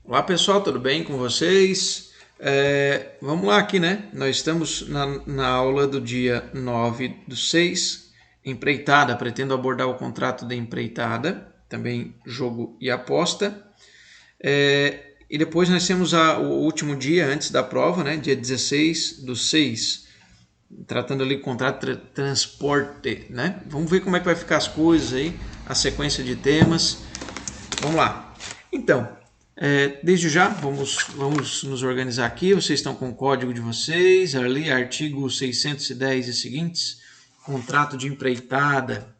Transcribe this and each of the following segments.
Olá pessoal, tudo bem com vocês? Vamos lá aqui, né? Nós estamos na aula do dia 9/6, empreitada. Pretendo abordar o contrato de empreitada, também jogo e aposta. E depois nós temos o último dia antes da prova, né? Dia 16/6, tratando ali do contrato de transporte, né? Vamos ver como é que vai ficar as coisas aí, a sequência de temas. Vamos lá. Então, desde já, vamos nos organizar aqui. Vocês estão com o código de vocês, ali, artigo 610 e seguintes, contrato de empreitada.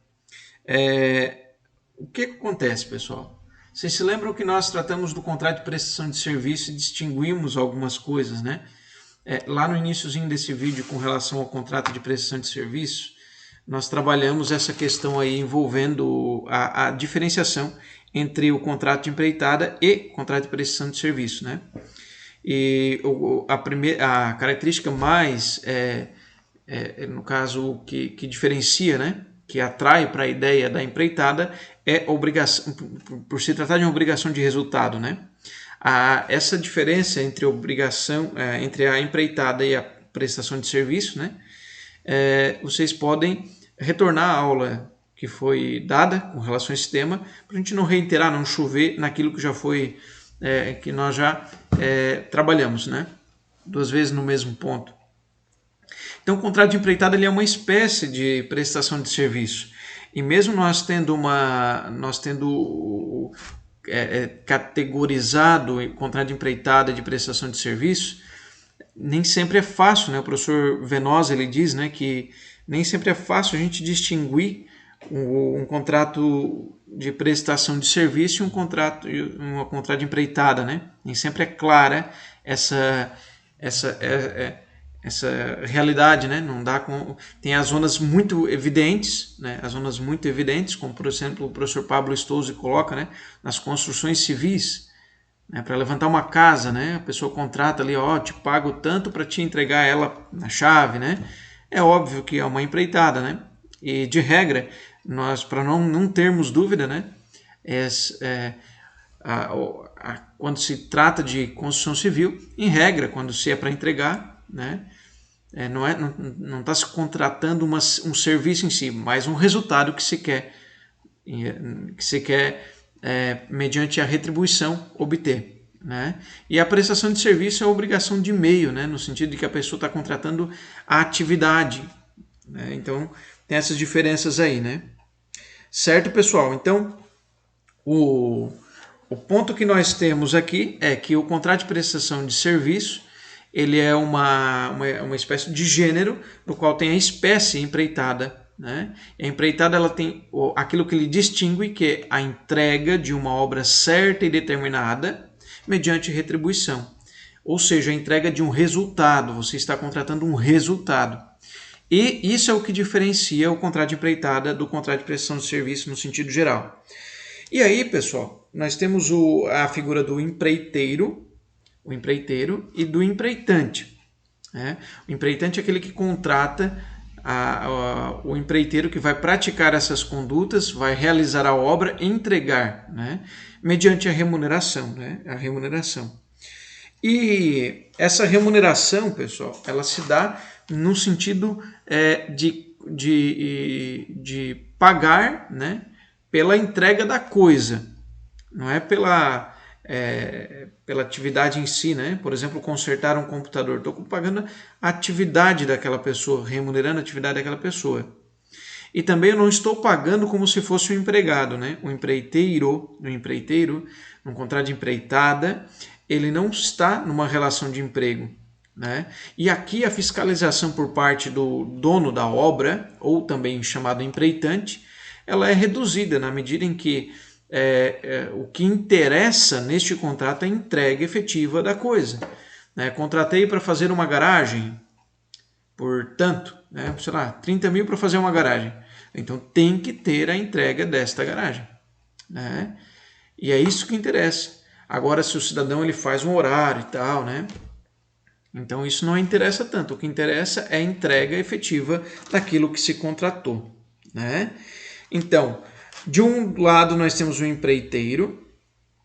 O que acontece, pessoal? Vocês se lembram que nós tratamos do contrato de prestação de serviço e distinguimos algumas coisas, né? Lá no iniciozinho desse vídeo, com relação ao contrato de prestação de serviço, nós trabalhamos essa questão aí envolvendo a diferenciação entre o contrato de empreitada e contrato de prestação de serviço, né? E a característica mais, no caso, que diferencia, né? Que atrai para a ideia da empreitada é a obrigação, por se tratar de uma obrigação de resultado, né? Essa diferença entre entre a empreitada e a prestação de serviço, né? Vocês podem retornar à aula que foi dada com relação a esse tema, para a gente não reiterar, não chover naquilo que já foi, que nós já trabalhamos, né? 2 vezes no mesmo ponto. Então, o contrato de empreitada ele é uma espécie de prestação de serviço. E mesmo nós tendo categorizado o contrato de empreitada de prestação de serviço, nem sempre é fácil, né? O professor Venosa ele diz, né, que nem sempre é fácil a gente distinguir um contrato de prestação de serviço e um contrato de empreitada, né? Nem sempre é clara essa realidade, né? Não dá tem as zonas muito evidentes, né? As zonas muito evidentes, como por exemplo o professor Pablo Stouze coloca, né? Nas construções civis, né? Para levantar uma casa, né? A pessoa contrata ali, te pago tanto para te entregar ela na chave, né? É óbvio que é uma empreitada, né? E de regra, nós, para não termos dúvida, né? Quando se trata de construção civil, em regra, quando se é para entregar, né? Não está se contratando um serviço em si, mas um resultado que se quer mediante a retribuição obter, né? E a prestação de serviço é a obrigação de meio, né? No sentido de que a pessoa está contratando a atividade, né? Então tem essas diferenças aí, né? Certo, pessoal? Então o ponto que nós temos aqui é que o contrato de prestação de serviço ele é uma espécie de gênero no qual tem a espécie empreitada, né? A empreitada ela tem aquilo que lhe distingue, que é a entrega de uma obra certa e determinada mediante retribuição. Ou seja, a entrega de um resultado. Você está contratando um resultado. E isso é o que diferencia o contrato de empreitada do contrato de prestação de serviço no sentido geral. E aí, pessoal, nós temos a figura do empreiteiro e do empreitante, né? O empreitante é aquele que contrata o empreiteiro que vai praticar essas condutas, vai realizar a obra e entregar, né? Mediante a remuneração, né? A remuneração. E essa remuneração, pessoal, ela se dá no sentido de pagar, né, pela entrega da coisa, não é pela atividade em si, né? Por exemplo, consertar um computador. Estou pagando a atividade daquela pessoa, remunerando a atividade daquela pessoa. E também eu não estou pagando como se fosse um empregado, né? O empreiteiro, num contrato de empreitada, ele não está numa relação de emprego, né? E aqui a fiscalização por parte do dono da obra, ou também chamado empreitante, ela é reduzida na medida em que o que interessa neste contrato é a entrega efetiva da coisa, né? Contratei para fazer uma garagem por tanto, né? Sei lá, 30 mil para fazer uma garagem. Então tem que ter a entrega desta garagem, né? E é isso que interessa. Agora, se o cidadão ele faz um horário e tal, né? Então isso não interessa tanto. O que interessa é a entrega efetiva daquilo que se contratou, né? Então, de um lado nós temos o empreiteiro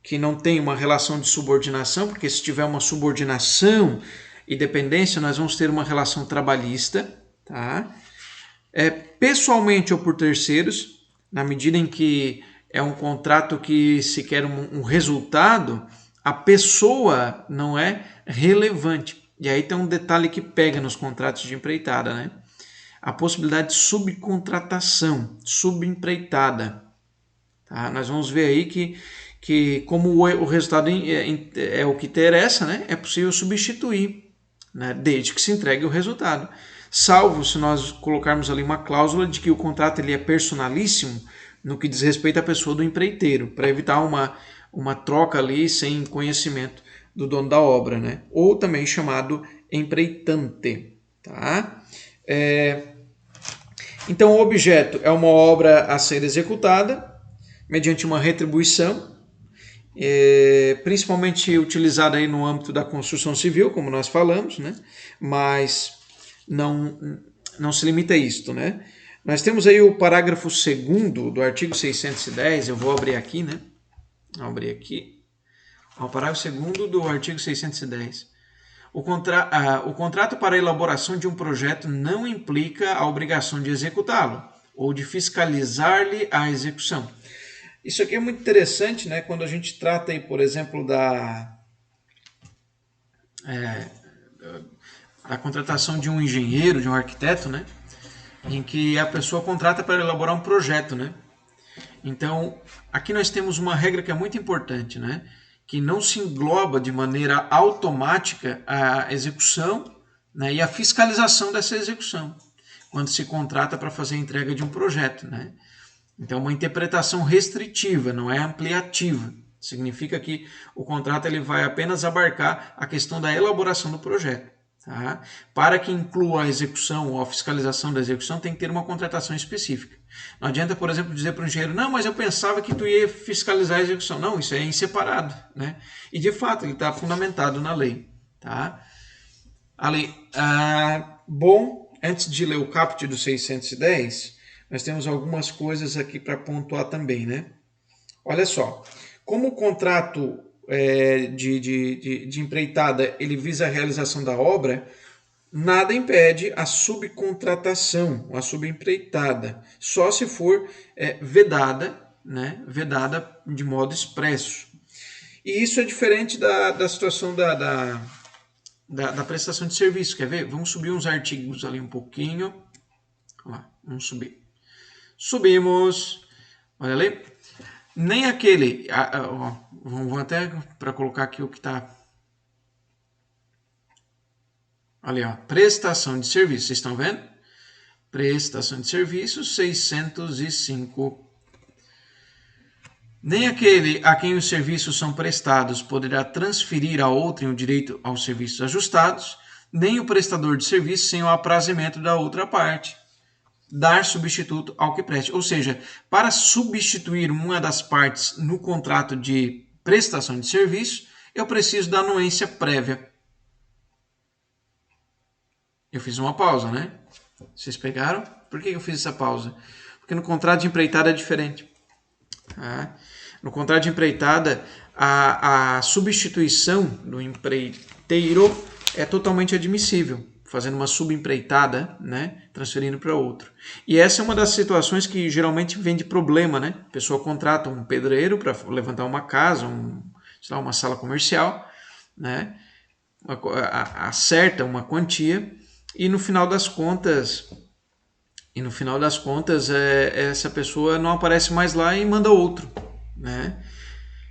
que não tem uma relação de subordinação, porque se tiver uma subordinação e dependência, nós vamos ter uma relação trabalhista, tá? Pessoalmente ou por terceiros, na medida em que é um contrato que se quer um resultado, a pessoa não é relevante. E aí tem um detalhe que pega nos contratos de empreitada, né? A possibilidade de subcontratação, subempreitada. Tá? Nós vamos ver aí que como o resultado é o que interessa, né? É possível substituir, né? Desde que se entregue o resultado. Salvo se nós colocarmos ali uma cláusula de que o contrato ele é personalíssimo no que diz respeito à pessoa do empreiteiro, para evitar uma troca ali sem conhecimento do dono da obra, né? Ou também chamado empreitante. Tá? Então o objeto é uma obra a ser executada mediante uma retribuição, principalmente utilizada aí no âmbito da construção civil, como nós falamos, né? Mas não se limita a isto, né? Nós temos aí o parágrafo 2º do artigo 610, eu vou abrir aqui, né? Vou abrir aqui. O parágrafo 2º do artigo 610. O contrato para a elaboração de um projeto não implica a obrigação de executá-lo ou de fiscalizar-lhe a execução. Isso aqui é muito interessante, né? Quando a gente trata aí, por exemplo, da contratação de um engenheiro, de um arquiteto, né? Em que a pessoa contrata para elaborar um projeto, né? Então, aqui nós temos uma regra que é muito importante, né? Que não se engloba de maneira automática a execução, né? E a fiscalização dessa execução, quando se contrata para fazer a entrega de um projeto, né? Então, uma interpretação restritiva, não é ampliativa. Significa que o contrato ele vai apenas abarcar a questão da elaboração do projeto. Tá? Para que inclua a execução ou a fiscalização da execução, tem que ter uma contratação específica. Não adianta, por exemplo, dizer para o engenheiro, não, mas eu pensava que tu ia fiscalizar a execução. Não, isso é em separado, né? E de fato, ele está fundamentado na lei. Tá? A lei. Bom, antes de ler o caput do 610, nós temos algumas coisas aqui para pontuar também, né? Olha só, como o contrato de empreitada ele visa a realização da obra, nada impede a subcontratação, a subempreitada, só se for vedada, né? Vedada de modo expresso. E isso é diferente da situação da prestação de serviço. Quer ver? Vamos subir uns artigos ali um pouquinho. Lá, vamos subir. Subimos. Olha ali. Nem aquele... vamos até para colocar aqui o que está... Ali, ó. Prestação de serviço. Vocês estão vendo? Prestação de serviço 605. Nem aquele a quem os serviços são prestados poderá transferir a outrem o direito aos serviços ajustados, nem o prestador de serviço sem o aprazimento da outra parte dar substituto ao que preste. Ou seja, para substituir uma das partes no contrato de prestação de serviço, eu preciso da anuência prévia. Eu fiz uma pausa, né? Vocês pegaram? Por que eu fiz essa pausa? Porque no contrato de empreitada é diferente. No contrato de empreitada, a substituição do empreiteiro é totalmente admissível, fazendo uma subempreitada, né, transferindo para outro. E essa é uma das situações que geralmente vem de problema, né? A pessoa contrata um pedreiro para levantar uma casa, uma sala comercial, né? Acerta uma quantia e no final das contas essa pessoa não aparece mais lá e manda outro, né?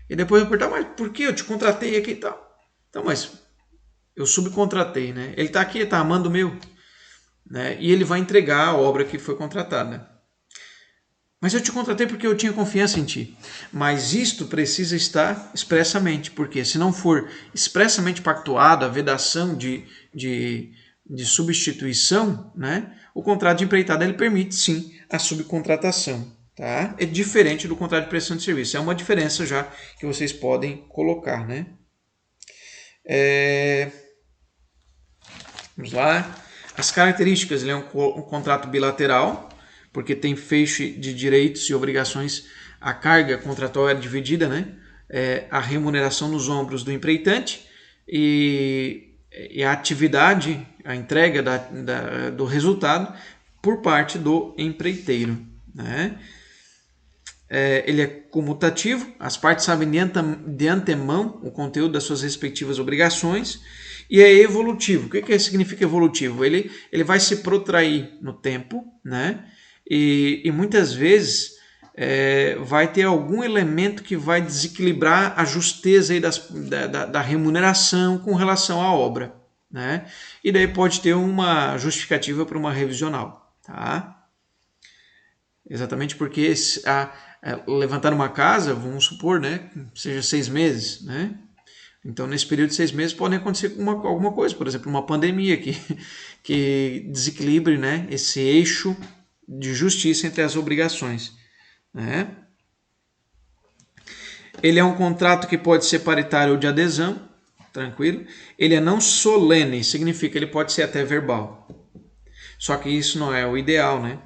E depois eu perguntar, mas por que eu te contratei aqui e tal? Então, mas eu subcontratei, né? Ele está aqui, está amando o meu, né? E ele vai entregar a obra que foi contratada. Mas eu te contratei porque eu tinha confiança em ti. Mas isto precisa estar expressamente, porque se não for expressamente pactuado a vedação de substituição, né? O contrato de empreitada ele permite sim a subcontratação. Tá? É diferente do contrato de prestação de serviço. É uma diferença já que vocês podem colocar, né? Vamos lá. As características, ele é um contrato bilateral, porque tem feixe de direitos e obrigações, a carga contratual é dividida, né? a remuneração nos ombros do empreitante e a atividade, a entrega do resultado por parte do empreiteiro, né? Ele é comutativo, as partes sabem de antemão o conteúdo das suas respectivas obrigações, e é evolutivo. O que significa evolutivo? Ele vai se protrair no tempo, né? E muitas vezes vai ter algum elemento que vai desequilibrar a justeza aí da remuneração com relação à obra, né? E daí pode ter uma justificativa para uma revisional, tá? Exatamente porque levantar uma casa, vamos supor, né, seja 6 meses, né? Então, nesse período de 6 meses pode acontecer alguma coisa, por exemplo, uma pandemia que desequilibre, né, esse eixo de justiça entre as obrigações, né? Ele é um contrato que pode ser paritário ou de adesão, tranquilo. Ele é não solene, significa que ele pode ser até verbal. Só que isso não é o ideal, né?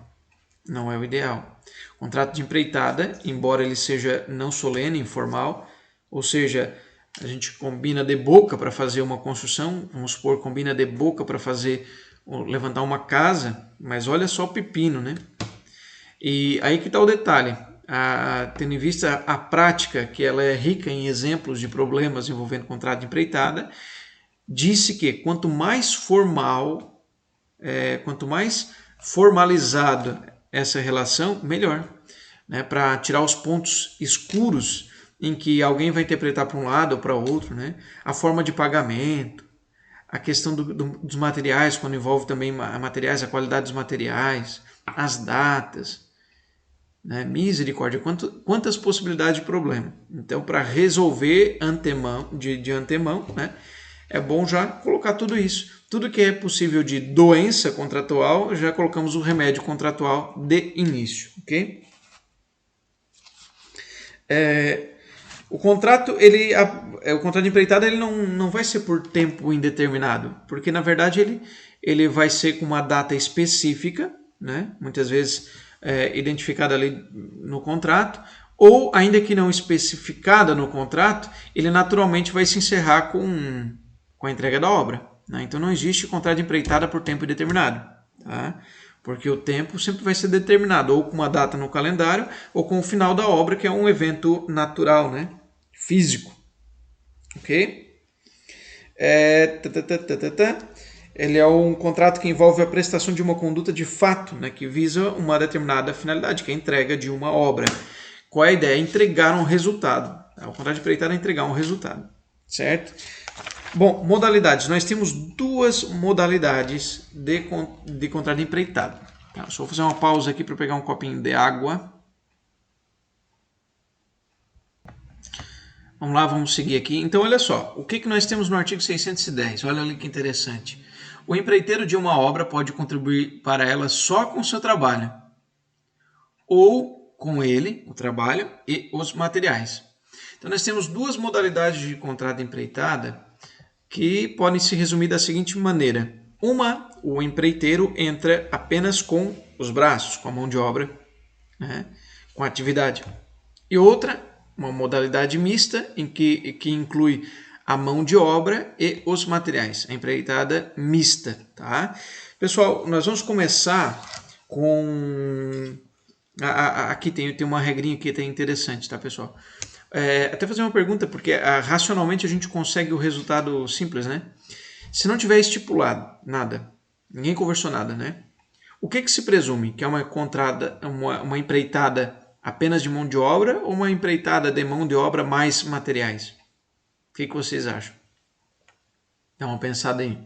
Não é o ideal. O contrato de empreitada, embora ele seja não solene, informal, ou seja, a gente combina de boca para fazer uma construção, vamos supor, combina de boca para levantar uma casa, mas olha só o pepino, né? E aí que está o detalhe, tendo em vista a prática, que ela é rica em exemplos de problemas envolvendo contrato de empreitada, disse que quanto mais formalizado essa relação, melhor, né? Para tirar os pontos escuros em que alguém vai interpretar para um lado ou para o outro, né? A forma de pagamento, a questão dos materiais, quando envolve também materiais, a qualidade dos materiais, as datas, né? Misericórdia, quantas possibilidades de problema. Então, para resolver de antemão, né? É bom já colocar tudo isso. Tudo que é possível de doença contratual, já colocamos o remédio contratual de início, ok? O contrato de empreitada ele não vai ser por tempo indeterminado, porque na verdade ele vai ser com uma data específica, né? Muitas vezes identificada ali no contrato, ou ainda que não especificada no contrato, ele naturalmente vai se encerrar com a entrega da obra, né? Então não existe contrato de empreitada por tempo indeterminado, tá? Porque o tempo sempre vai ser determinado ou com uma data no calendário ou com o final da obra, que é um evento natural, né? Físico. Ok? Ele é um contrato que envolve a prestação de uma conduta de fato, né? Que visa uma determinada finalidade, que é a entrega de uma obra. Qual é a ideia? Entregar um resultado. O contrato de empreitada é entregar um resultado. Certo? Bom, modalidades. Nós temos duas modalidades de contrato de empreitada. Tá, só vou fazer uma pausa aqui para pegar um copinho de água. Vamos lá, vamos seguir aqui. Então, olha só. O que nós temos no artigo 610? Olha ali que interessante. O empreiteiro de uma obra pode contribuir para ela só com o seu trabalho, ou com ele, o trabalho, e os materiais. Então, nós temos duas modalidades de contrato de empreitada que podem se resumir da seguinte maneira. Uma, o empreiteiro entra apenas com os braços, com a mão de obra, né, com a atividade. E outra, uma modalidade mista, em que inclui a mão de obra e os materiais, a empreitada mista. Tá? Pessoal, nós vamos começar com... Aqui tem uma regrinha que é interessante, tá, pessoal? Até fazer uma pergunta, porque racionalmente a gente consegue o resultado simples, né? Se não tiver estipulado nada, ninguém conversou nada, né? O que se presume? Que é uma empreitada apenas de mão de obra ou uma empreitada de mão de obra mais materiais? O que vocês acham? Dá uma pensada aí.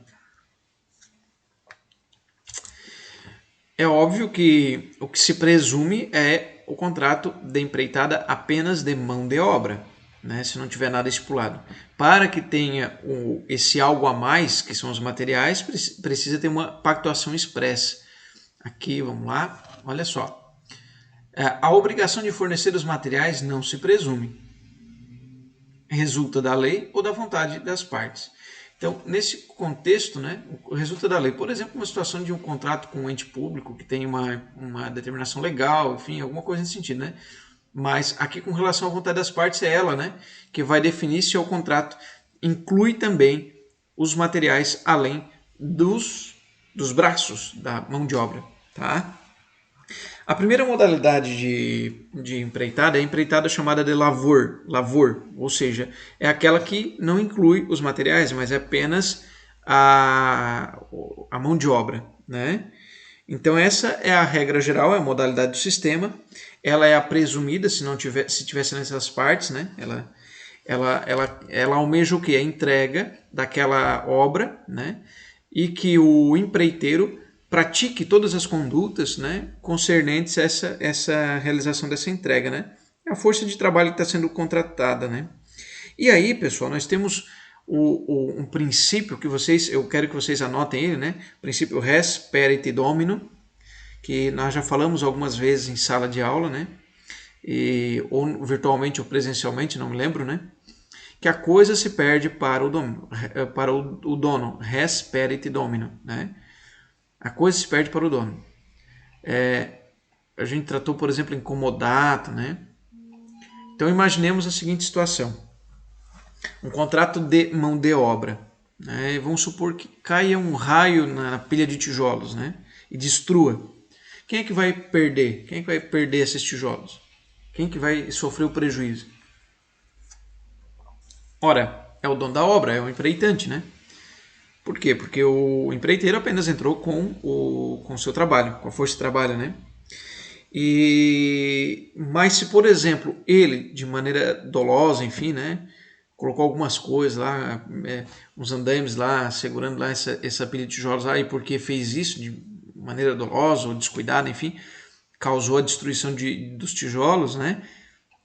É óbvio que o que se presume é o contrato de empreitada apenas de mão de obra, né? Se não tiver nada estipulado. Para que tenha esse algo a mais, que são os materiais, precisa ter uma pactuação expressa. Aqui, vamos lá, olha só. A obrigação de fornecer os materiais não se presume. Resulta da lei ou da vontade das partes. Então, nesse contexto, né, resulta da lei. Por exemplo, uma situação de um contrato com um ente público que tem uma determinação legal, enfim, alguma coisa nesse sentido, né? Mas aqui com relação à vontade das partes é ela, né, que vai definir se o contrato inclui também os materiais além dos braços da mão de obra, tá? A primeira modalidade de empreitada é a empreitada chamada de lavor, ou seja, é aquela que não inclui os materiais, mas é apenas a mão de obra, né? Então essa é a regra geral, é a modalidade do sistema. Ela é a presumida se tivesse nessas partes, né? Ela almeja o que? A entrega daquela obra, né? E que o empreiteiro pratique todas as condutas, né, concernentes a essa realização dessa entrega, né? É a força de trabalho que está sendo contratada, né? E aí, pessoal, nós temos um princípio que eu quero que vocês anotem ele, né? O princípio res perite domino, que nós já falamos algumas vezes em sala de aula, né? Ou virtualmente ou presencialmente, não me lembro, né? Que a coisa se perde para o dono, res perite domino, né? A coisa se perde para o dono. A gente tratou, por exemplo, em comodato, né? Então imaginemos a seguinte situação: um contrato de mão de obra, né? E vamos supor que caia um raio na pilha de tijolos, né? E destrua. Quem é que vai perder? Quem é que vai perder esses tijolos? Quem é que vai sofrer o prejuízo? Ora, é o dono da obra, é o empreitante, né? Por quê? Porque o empreiteiro apenas entrou com o seu trabalho, com a força de trabalho, né? Mas se, por exemplo, ele, de maneira dolosa, enfim, né, colocou algumas coisas lá, uns andaimes lá, segurando lá essa pilha de tijolos, e porque fez isso de maneira dolosa ou descuidada, enfim, causou a destruição dos tijolos, né?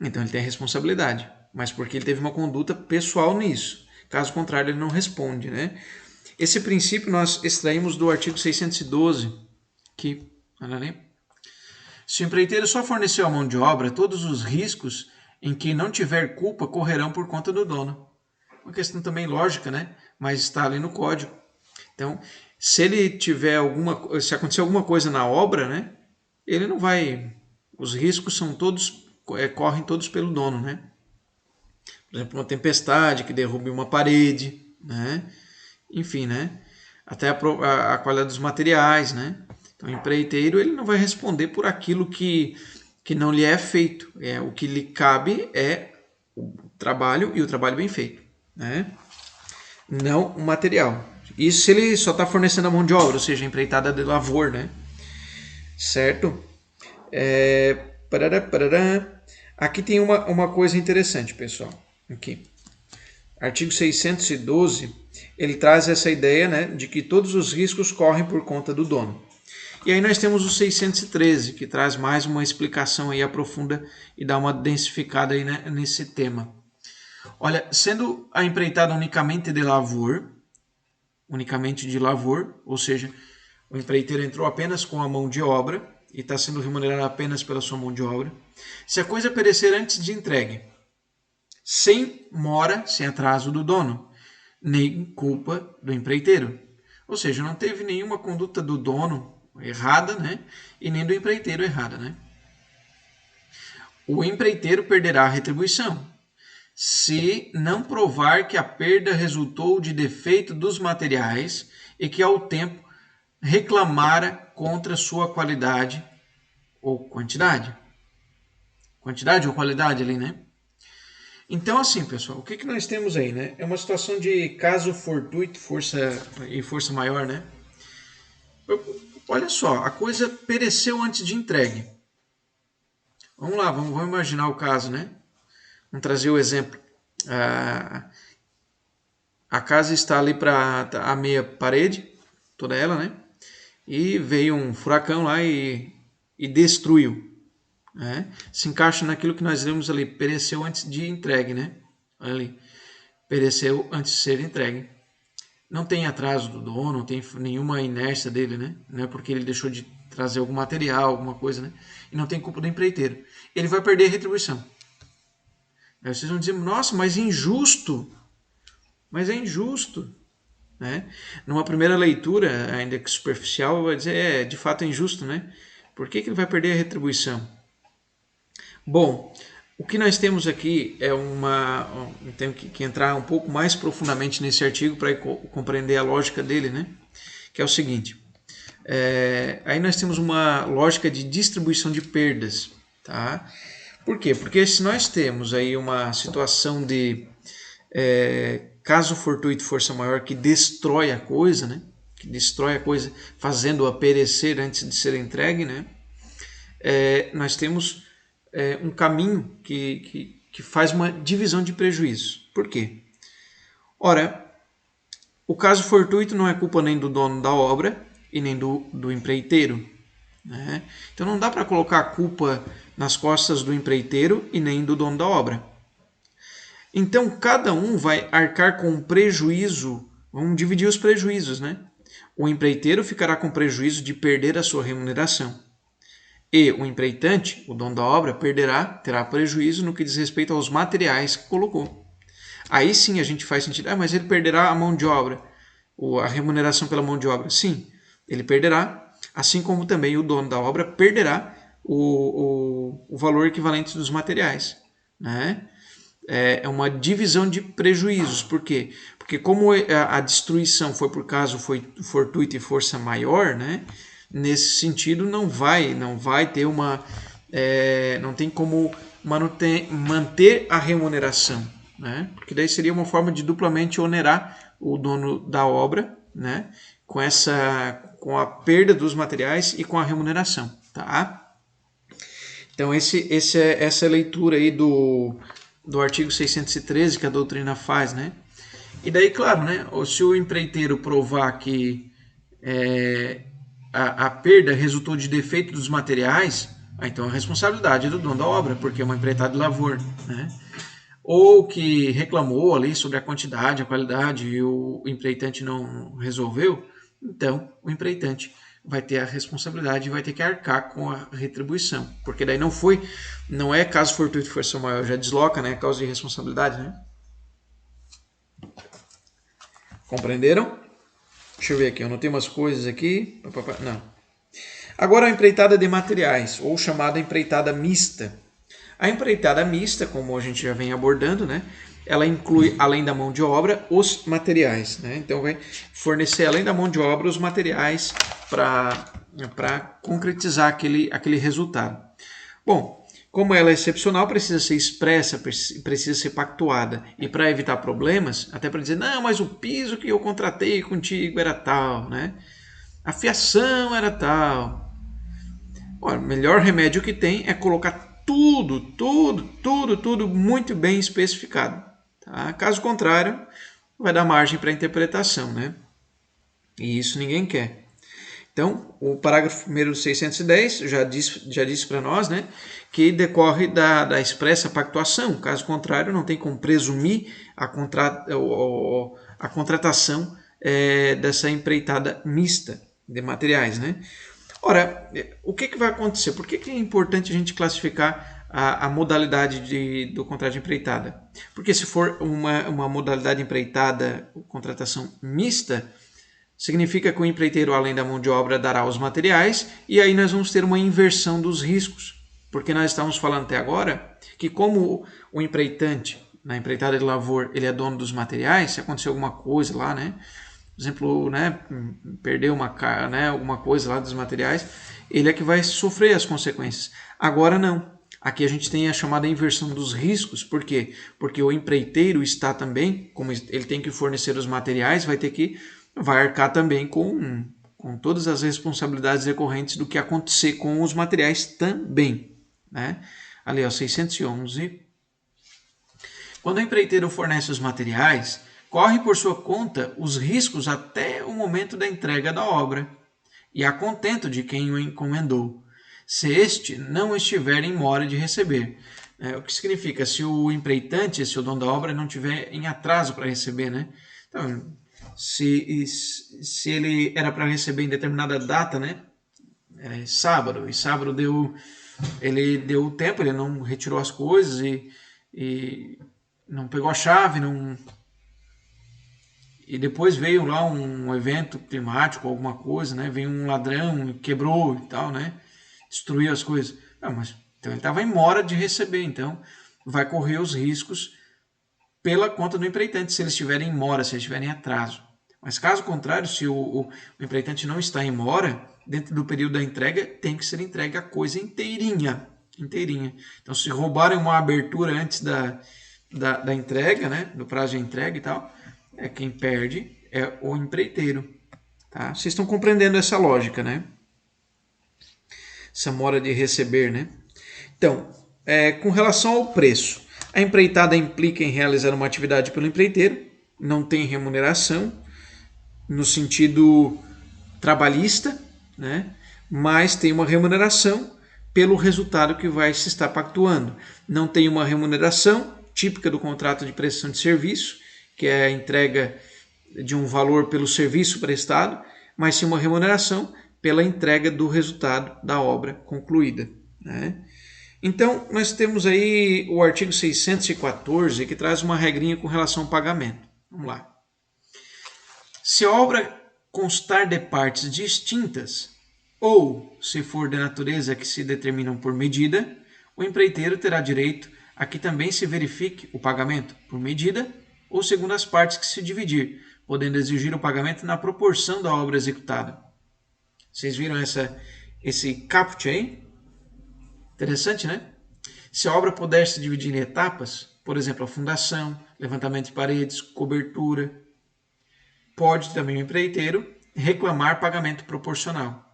Então ele tem a responsabilidade, mas porque ele teve uma conduta pessoal nisso. Caso contrário, ele não responde, né? Esse princípio nós extraímos do artigo 612, que, olha ali, se o empreiteiro só forneceu a mão de obra, todos os riscos em que não tiver culpa correrão por conta do dono. Uma questão também lógica, né? Mas está ali no código. Então, se se acontecer alguma coisa na obra, né? Ele não vai. Os riscos são todos correm todos pelo dono, né? Por exemplo, uma tempestade que derrube uma parede, né? Enfim, né? Até a qualidade dos materiais, né? Então, o empreiteiro ele não vai responder por aquilo que não lhe é feito. O que lhe cabe é o trabalho e o trabalho bem feito, né? Não o material. Isso se ele só está fornecendo a mão de obra, ou seja, a empreitada de lavor, né? Certo? Aqui tem uma coisa interessante, pessoal. Aqui. Artigo 612, ele traz essa ideia, né, de que todos os riscos correm por conta do dono. E aí nós temos o 613, que traz mais uma explicação aí, aprofunda e dá uma densificada aí, né, nesse tema. Olha, sendo a empreitada unicamente de lavor, ou seja, o empreiteiro entrou apenas com a mão de obra e está sendo remunerado apenas pela sua mão de obra. Se a coisa perecer antes de entregue, sem mora, sem atraso do dono, nem culpa do empreiteiro. Ou seja, não teve nenhuma conduta do dono errada, né? E nem do empreiteiro errada, né? O empreiteiro perderá a retribuição se não provar que a perda resultou de defeito dos materiais e que ao tempo reclamara contra sua qualidade ou quantidade. Quantidade ou qualidade ali, né? Então, assim, pessoal, o que nós temos aí, né? É uma situação de caso fortuito, força maior, né? Olha só, a coisa pereceu antes de entregue. Vamos lá, vamos imaginar o caso, né? Vamos trazer o exemplo. A casa está ali para a meia parede, toda ela, né? E veio um furacão lá e destruiu. Né? Se encaixa naquilo que nós lemos ali, pereceu antes de entregue, né? Olha ali, pereceu antes de ser entregue. Não tem atraso do dono, não tem nenhuma inércia dele, né? Não é porque ele deixou de trazer algum material, alguma coisa, né? E não tem culpa do empreiteiro. Ele vai perder a retribuição. Aí vocês vão dizer, nossa, mas injusto. Mas é injusto. Né? Numa primeira leitura, ainda que superficial, vai dizer, de fato é injusto, né? Por que ele vai perder a retribuição? Bom, o que nós temos aqui é tenho que entrar um pouco mais profundamente nesse artigo para compreender a lógica dele, né? Que é o seguinte. Aí nós temos uma lógica de distribuição de perdas, tá? Por quê? Porque se nós temos aí uma situação de caso fortuito força maior que destrói a coisa, né? Que destrói a coisa fazendo-a perecer antes de ser entregue, né? Nós temos um caminho que faz uma divisão de prejuízos. Por quê? Ora, o caso fortuito não é culpa nem do dono da obra e nem do empreiteiro, né? Então não dá para colocar a culpa nas costas do empreiteiro e nem do dono da obra. Então cada um vai arcar com um prejuízo, vamos dividir os prejuízos, né? O empreiteiro ficará com prejuízo de perder a sua remuneração. E o empreitante, o dono da obra, terá prejuízo no que diz respeito aos materiais que colocou. Aí sim a gente faz sentido, mas ele perderá a mão de obra, a remuneração pela mão de obra. Sim, ele perderá, assim como também o dono da obra perderá o valor equivalente dos materiais, né? É uma divisão de prejuízos. Por quê? Porque como a destruição foi por caso fortuito e força maior, né? Nesse sentido não vai ter não tem como manter a remuneração, né? Porque daí seria uma forma de duplamente onerar o dono da obra, né? Com a perda dos materiais e com a remuneração, tá? Então essa é a leitura aí do artigo 613 que a doutrina faz, né? E daí, claro, né? Se o empreiteiro provar que a perda resultou de defeito dos materiais, então a responsabilidade é do dono da obra, porque é uma empreitada de lavoura, né? Ou que reclamou ali sobre a quantidade, a qualidade e o empreitante não resolveu, então o empreitante vai ter a responsabilidade e vai ter que arcar com a retribuição, porque daí não é caso fortuito de força maior, já desloca, né, causa de responsabilidade, né? Compreenderam? Deixa eu ver aqui, eu anotei umas coisas aqui. Não. Agora a empreitada de materiais, ou chamada empreitada mista. A empreitada mista, como a gente já vem abordando, né? Ela inclui, além da mão de obra, os materiais, né? Então vai fornecer, além da mão de obra, os materiais para concretizar aquele resultado. Bom, como ela é excepcional, precisa ser expressa, precisa ser pactuada. E para evitar problemas, até para dizer, não, mas o piso que eu contratei contigo era tal, né? A fiação era tal. Olha, o melhor remédio que tem é colocar tudo muito bem especificado. Tá? Caso contrário, vai dar margem para interpretação, né? E isso ninguém quer. Então, o parágrafo 1º do 610 já disse para nós, né, que decorre da expressa pactuação. Caso contrário, não tem como presumir a contratação dessa empreitada mista de materiais, né? Ora, o que vai acontecer? Por que é importante a gente classificar a modalidade do contrato de empreitada? Porque se for uma modalidade empreitada, contratação mista, significa que o empreiteiro, além da mão de obra, dará os materiais e aí nós vamos ter uma inversão dos riscos. Porque nós estamos falando até agora que como o empreitante, na empreitada de lavoura, ele é dono dos materiais, se acontecer alguma coisa lá, né? Por exemplo, né, perdeu alguma coisa lá dos materiais, ele é que vai sofrer as consequências. Agora não. Aqui a gente tem a chamada inversão dos riscos. Por quê? Porque o empreiteiro está também, como ele tem que fornecer os materiais, vai arcar também com todas as responsabilidades decorrentes do que acontecer com os materiais também, né? Ali, ó, 611. Quando o empreiteiro fornece os materiais, corre por sua conta os riscos até o momento da entrega da obra e a contento de quem o encomendou, se este não estiver em mora de receber. O que significa? Se o empreitante, se o dono da obra não tiver em atraso para receber, né? Então, se ele era para receber em determinada data, né? Sábado, e sábado ele deu o tempo, ele não retirou as coisas e não pegou a chave, e depois veio lá um evento climático, alguma coisa, né? Veio um ladrão, quebrou e tal, né? Destruiu as coisas. Mas Então ele estava em mora de receber, então vai correr os riscos pela conta do empreitante, se eles estiverem em mora, se eles estiverem em atraso. Mas caso contrário, se o empreitante não está em mora, dentro do período da entrega, tem que ser entregue a coisa inteirinha. Então, se roubarem uma abertura antes da entrega, né, do prazo de entrega e tal, quem perde é o empreiteiro. Tá? Vocês estão compreendendo essa lógica, né? Essa mora de receber, né? Então, com relação ao preço, a empreitada implica em realizar uma atividade pelo empreiteiro, não tem remuneração, no sentido trabalhista, né? Mas tem uma remuneração pelo resultado que vai se estar pactuando. Não tem uma remuneração típica do contrato de prestação de serviço, que é a entrega de um valor pelo serviço prestado, mas sim uma remuneração pela entrega do resultado da obra concluída, né? Então, nós temos aí o artigo 614, que traz uma regrinha com relação ao pagamento. Vamos lá. Se a obra constar de partes distintas, ou se for de natureza que se determinam por medida, o empreiteiro terá direito a que também se verifique o pagamento por medida ou segundo as partes que se dividir, podendo exigir o pagamento na proporção da obra executada. Vocês viram esse caput aí? Interessante, né? Se a obra puder se dividir em etapas, por exemplo, a fundação, levantamento de paredes, cobertura, pode também o empreiteiro reclamar pagamento proporcional.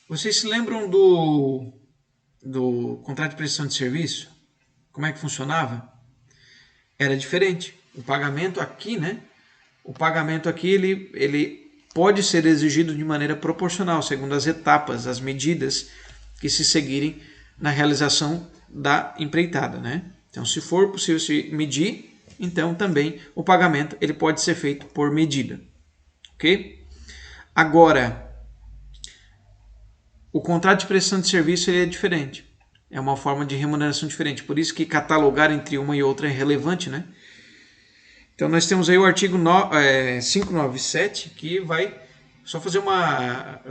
Vocês se lembram do contrato de prestação de serviço? Como é que funcionava? Era diferente. O pagamento aqui, né? O pagamento aqui, ele pode ser exigido de maneira proporcional, segundo as etapas, as medidas que se seguirem na realização da empreitada, né? Então, se for possível se medir, então também o pagamento ele pode ser feito por medida, ok? Agora, o contrato de prestação de serviço ele é diferente, é uma forma de remuneração diferente, por isso que catalogar entre uma e outra é relevante, né? Então nós temos aí o artigo 597 que vai só fazer uma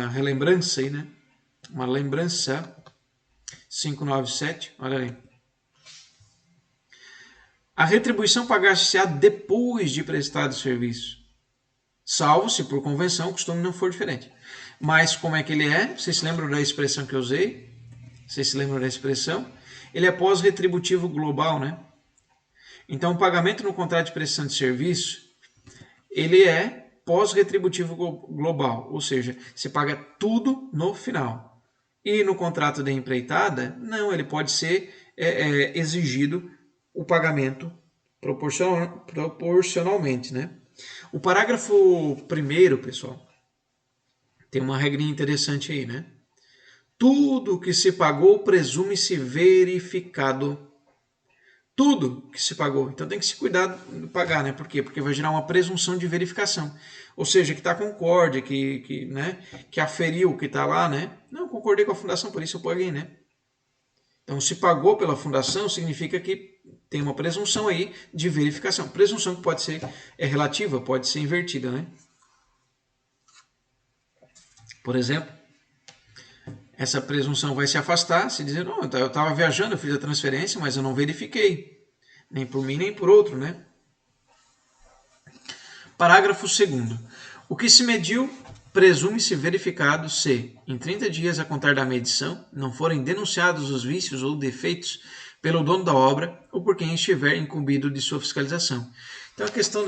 relembrança aí, né? Uma lembrança 597, olha aí. A retribuição pagar-se-á depois de prestado o serviço, salvo se por convenção o costume não for diferente. Mas como é que ele é? Vocês se lembram da expressão que eu usei? Vocês se lembram da expressão? Ele é pós-retributivo global, né? Então, o pagamento no contrato de prestação de serviço, ele é pós-retributivo global, ou seja, você paga tudo no final. E no contrato de empreitada, não, ele pode ser exigido o pagamento proporcionalmente, né? O parágrafo 1º, pessoal, tem uma regrinha interessante aí, né? Tudo que se pagou presume-se verificado. Tudo que se pagou. Então tem que se cuidar de pagar, né? Por quê? Porque vai gerar uma presunção de verificação. Ou seja, que está concorde, que aferiu, que está lá, né? Não, concordei com a fundação, por isso eu paguei, né? Então, se pagou pela fundação, significa que tem uma presunção aí de verificação. Presunção que pode ser relativa, pode ser invertida, né? Por exemplo, essa presunção vai se afastar, se dizer, não, eu estava viajando, eu fiz a transferência, mas eu não verifiquei. Nem por mim, nem por outro, né? Parágrafo 2º. O que se mediu presume-se verificado se, em 30 dias a contar da medição, não forem denunciados os vícios ou defeitos pelo dono da obra ou por quem estiver incumbido de sua fiscalização. Então, a questão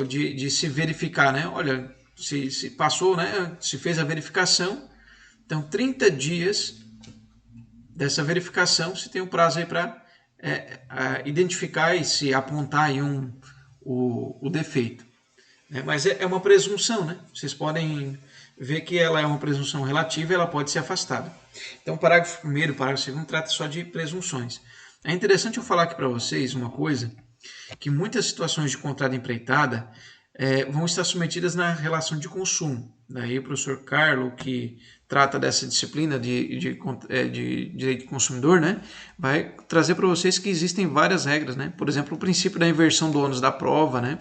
de se verificar, né? Olha, se passou, né? Se fez a verificação, então 30 dias dessa verificação, se tem um prazo aí para identificar e se apontar aí o defeito. Mas é uma presunção, né? Vocês podem ver que ela é uma presunção relativa e ela pode ser afastada. Então, o parágrafo 1º e o parágrafo 2º trata só de presunções. É interessante eu falar aqui para vocês uma coisa, que muitas situações de contrato empreitada vão estar submetidas na relação de consumo. Daí o professor Carlos, que trata dessa disciplina de direito do consumidor, né, vai trazer para vocês que existem várias regras, né? Por exemplo, o princípio da inversão do ônus da prova, né?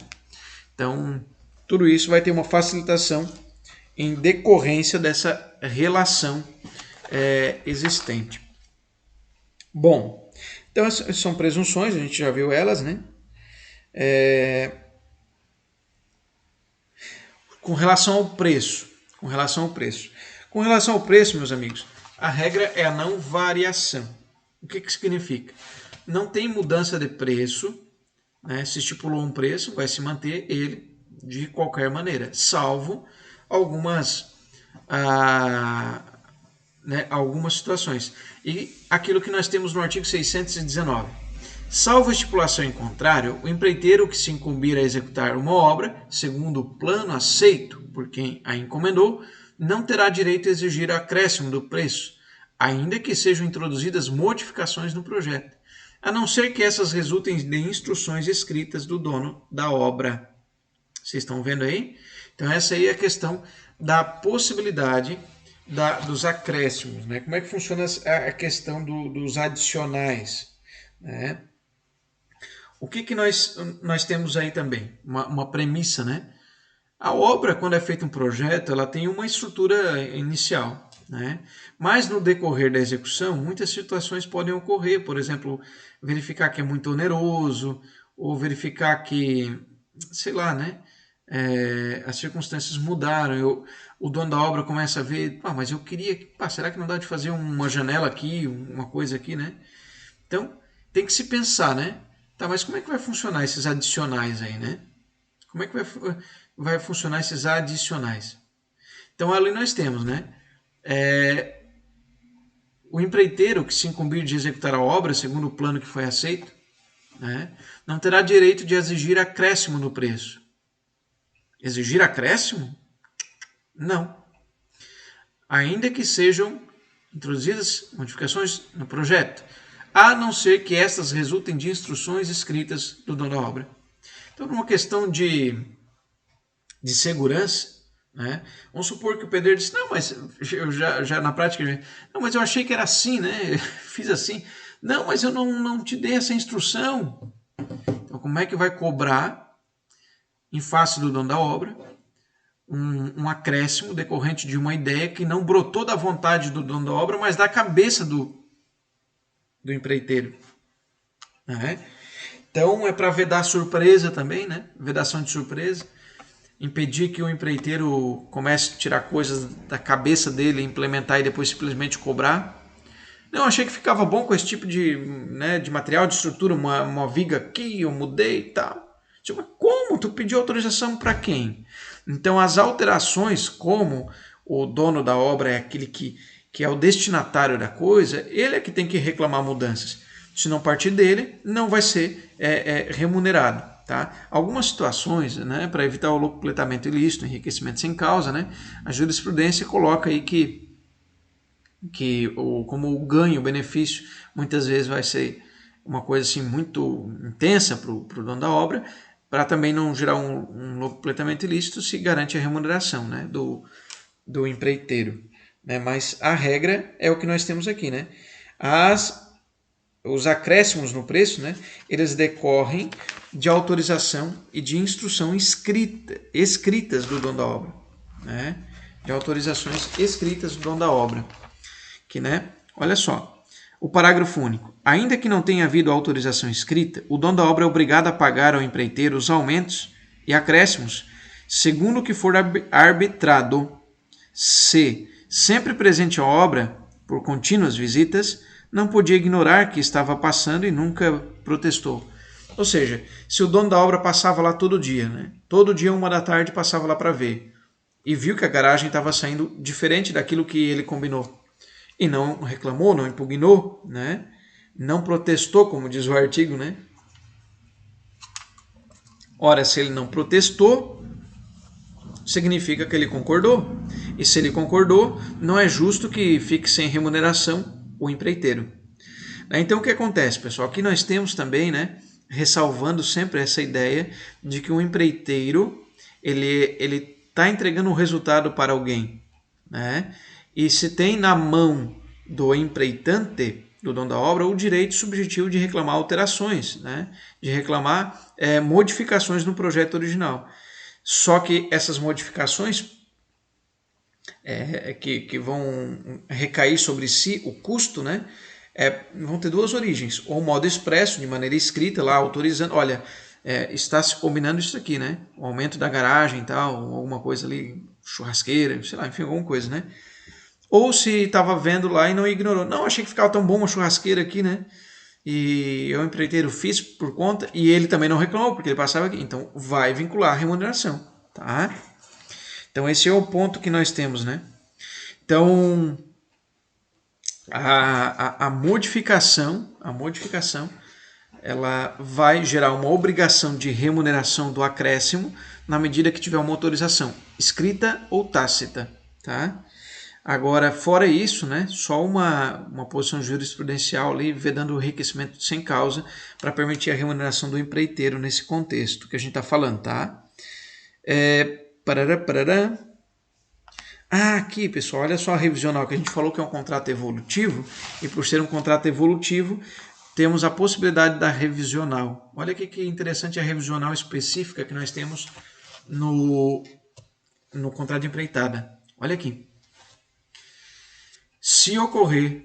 Então, tudo isso vai ter uma facilitação em decorrência dessa relação existente. Bom, então essas são presunções, a gente já viu elas, né? Com relação ao preço, meus amigos, a regra é a não variação. O que significa? Não tem mudança de preço, né? Se estipulou um preço, vai se manter ele de qualquer maneira, salvo algumas situações. E aquilo que nós temos no artigo 619. Salvo estipulação em contrário, o empreiteiro que se incumbir a executar uma obra, segundo o plano aceito por quem a encomendou, não terá direito a exigir acréscimo do preço, ainda que sejam introduzidas modificações no projeto, a não ser que essas resultem de instruções escritas do dono da obra. Vocês estão vendo aí? Então essa aí é a questão da possibilidade dos acréscimos, né? Como é que funciona a questão dos adicionais, né? O que nós temos aí também? Uma premissa, né? A obra, quando é feito um projeto, ela tem uma estrutura inicial, né? Mas no decorrer da execução, muitas situações podem ocorrer. Por exemplo, verificar que é muito oneroso, ou verificar que, sei lá, né? As circunstâncias mudaram, o dono da obra começa a ver, mas eu queria, será que não dá de fazer uma janela aqui, uma coisa aqui, né? Então, tem que se pensar, né? Tá, mas como é que vai funcionar esses adicionais aí, né? Como é que vai funcionar esses adicionais? Então, ali nós temos, né? O empreiteiro que se incumbir de executar a obra segundo o plano que foi aceito, né, não terá direito de exigir acréscimo no preço. Exigir acréscimo? Não. Ainda que sejam introduzidas modificações no projeto, a não ser que estas resultem de instruções escritas do dono da obra. Então, por uma questão de segurança, né, vamos supor que o pedreiro disse, não, mas eu já na prática, não, mas eu achei que era assim, né, fiz assim. Não, mas eu não te dei essa instrução. Então, como é que vai cobrar em face do dono da obra um acréscimo decorrente de uma ideia que não brotou da vontade do dono da obra, mas da cabeça do empreiteiro, né? Então é para vedar surpresa também, né? Vedação de surpresa, impedir que o empreiteiro comece a tirar coisas da cabeça dele, implementar e depois simplesmente cobrar. Não, achei que ficava bom com esse tipo de material, de estrutura, uma viga aqui, eu mudei e tal. Mas como? Tu pediu autorização para quem? Então as alterações, como o dono da obra é aquele que é o destinatário da coisa, ele é que tem que reclamar mudanças. Se não partir dele, não vai ser remunerado. Tá? Algumas situações, né, para evitar o locupletamento ilícito, enriquecimento sem causa, né, a jurisprudência coloca aí que como o ganho, o benefício, muitas vezes vai ser uma coisa assim muito intensa para o dono da obra, para também não gerar um locupletamento ilícito, se garante a remuneração, né, do empreiteiro. Né? Mas a regra é o que nós temos aqui. Né? Os acréscimos no preço, né, eles decorrem de autorização e de instrução escritas do dono da obra. Né? De autorizações escritas do dono da obra. Que, né, olha só, o parágrafo único. Ainda que não tenha havido autorização escrita, o dono da obra é obrigado a pagar ao empreiteiro os aumentos e acréscimos, segundo o que for arbitrado, se, sempre presente à obra, por contínuas visitas, não podia ignorar que estava passando e nunca protestou. Ou seja, se o dono da obra passava lá todo dia, né, todo dia 13h passava lá para ver, e viu que a garagem estava saindo diferente daquilo que ele combinou, e não reclamou, não impugnou, né? Não protestou, como diz o artigo, né? Ora, se ele não protestou, significa que ele concordou. E se ele concordou, não é justo que fique sem remuneração o empreiteiro. Então, o que acontece, pessoal? Aqui nós temos também, né, ressalvando sempre essa ideia de que o empreiteiro ele está entregando um resultado para alguém, né? E se tem na mão do empreitante, do dono da obra, o direito subjetivo de reclamar alterações, né? De reclamar modificações no projeto original. Só que essas modificações que vão recair sobre si o custo, né? Vão ter duas origens, ou o modo expresso, de maneira escrita, lá autorizando, olha, está se combinando isso aqui, né? O aumento da garagem e tal, ou alguma coisa ali, churrasqueira, sei lá, enfim, alguma coisa, né? Ou se estava vendo lá e não ignorou. Não, achei que ficava tão bom uma churrasqueira aqui, né? E eu, empreiteiro, fiz por conta e ele também não reclamou, porque ele passava aqui. Então, vai vincular a remuneração, tá? Então, esse é o ponto que nós temos, né? Então, a modificação, ela vai gerar uma obrigação de remuneração do acréscimo na medida que tiver uma autorização escrita ou tácita, tá? Agora, fora isso, né, só uma posição jurisprudencial ali, vedando o enriquecimento sem causa para permitir a remuneração do empreiteiro nesse contexto que a gente está falando, tá? Parará. Aqui, pessoal, olha só a revisional, que a gente falou que é um contrato evolutivo, e por ser um contrato evolutivo, temos a possibilidade da revisional. Olha que interessante a revisional específica que nós temos no contrato de empreitada. Olha aqui. Se ocorrer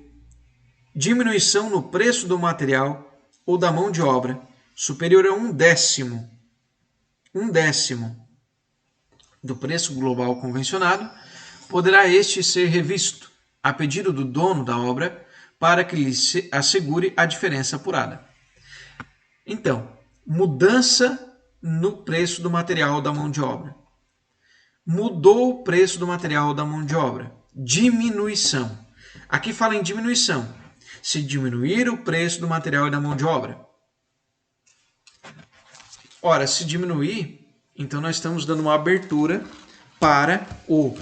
diminuição no preço do material ou da mão de obra superior a 1/10 do preço global convencionado, poderá este ser revisto a pedido do dono da obra para que lhe assegure a diferença apurada. Então, mudança no preço do material ou da mão de obra. Mudou o preço do material ou da mão de obra. Diminuição. Aqui fala em diminuição. Se diminuir o preço do material e da mão de obra. Ora, se diminuir, então nós estamos dando uma abertura para o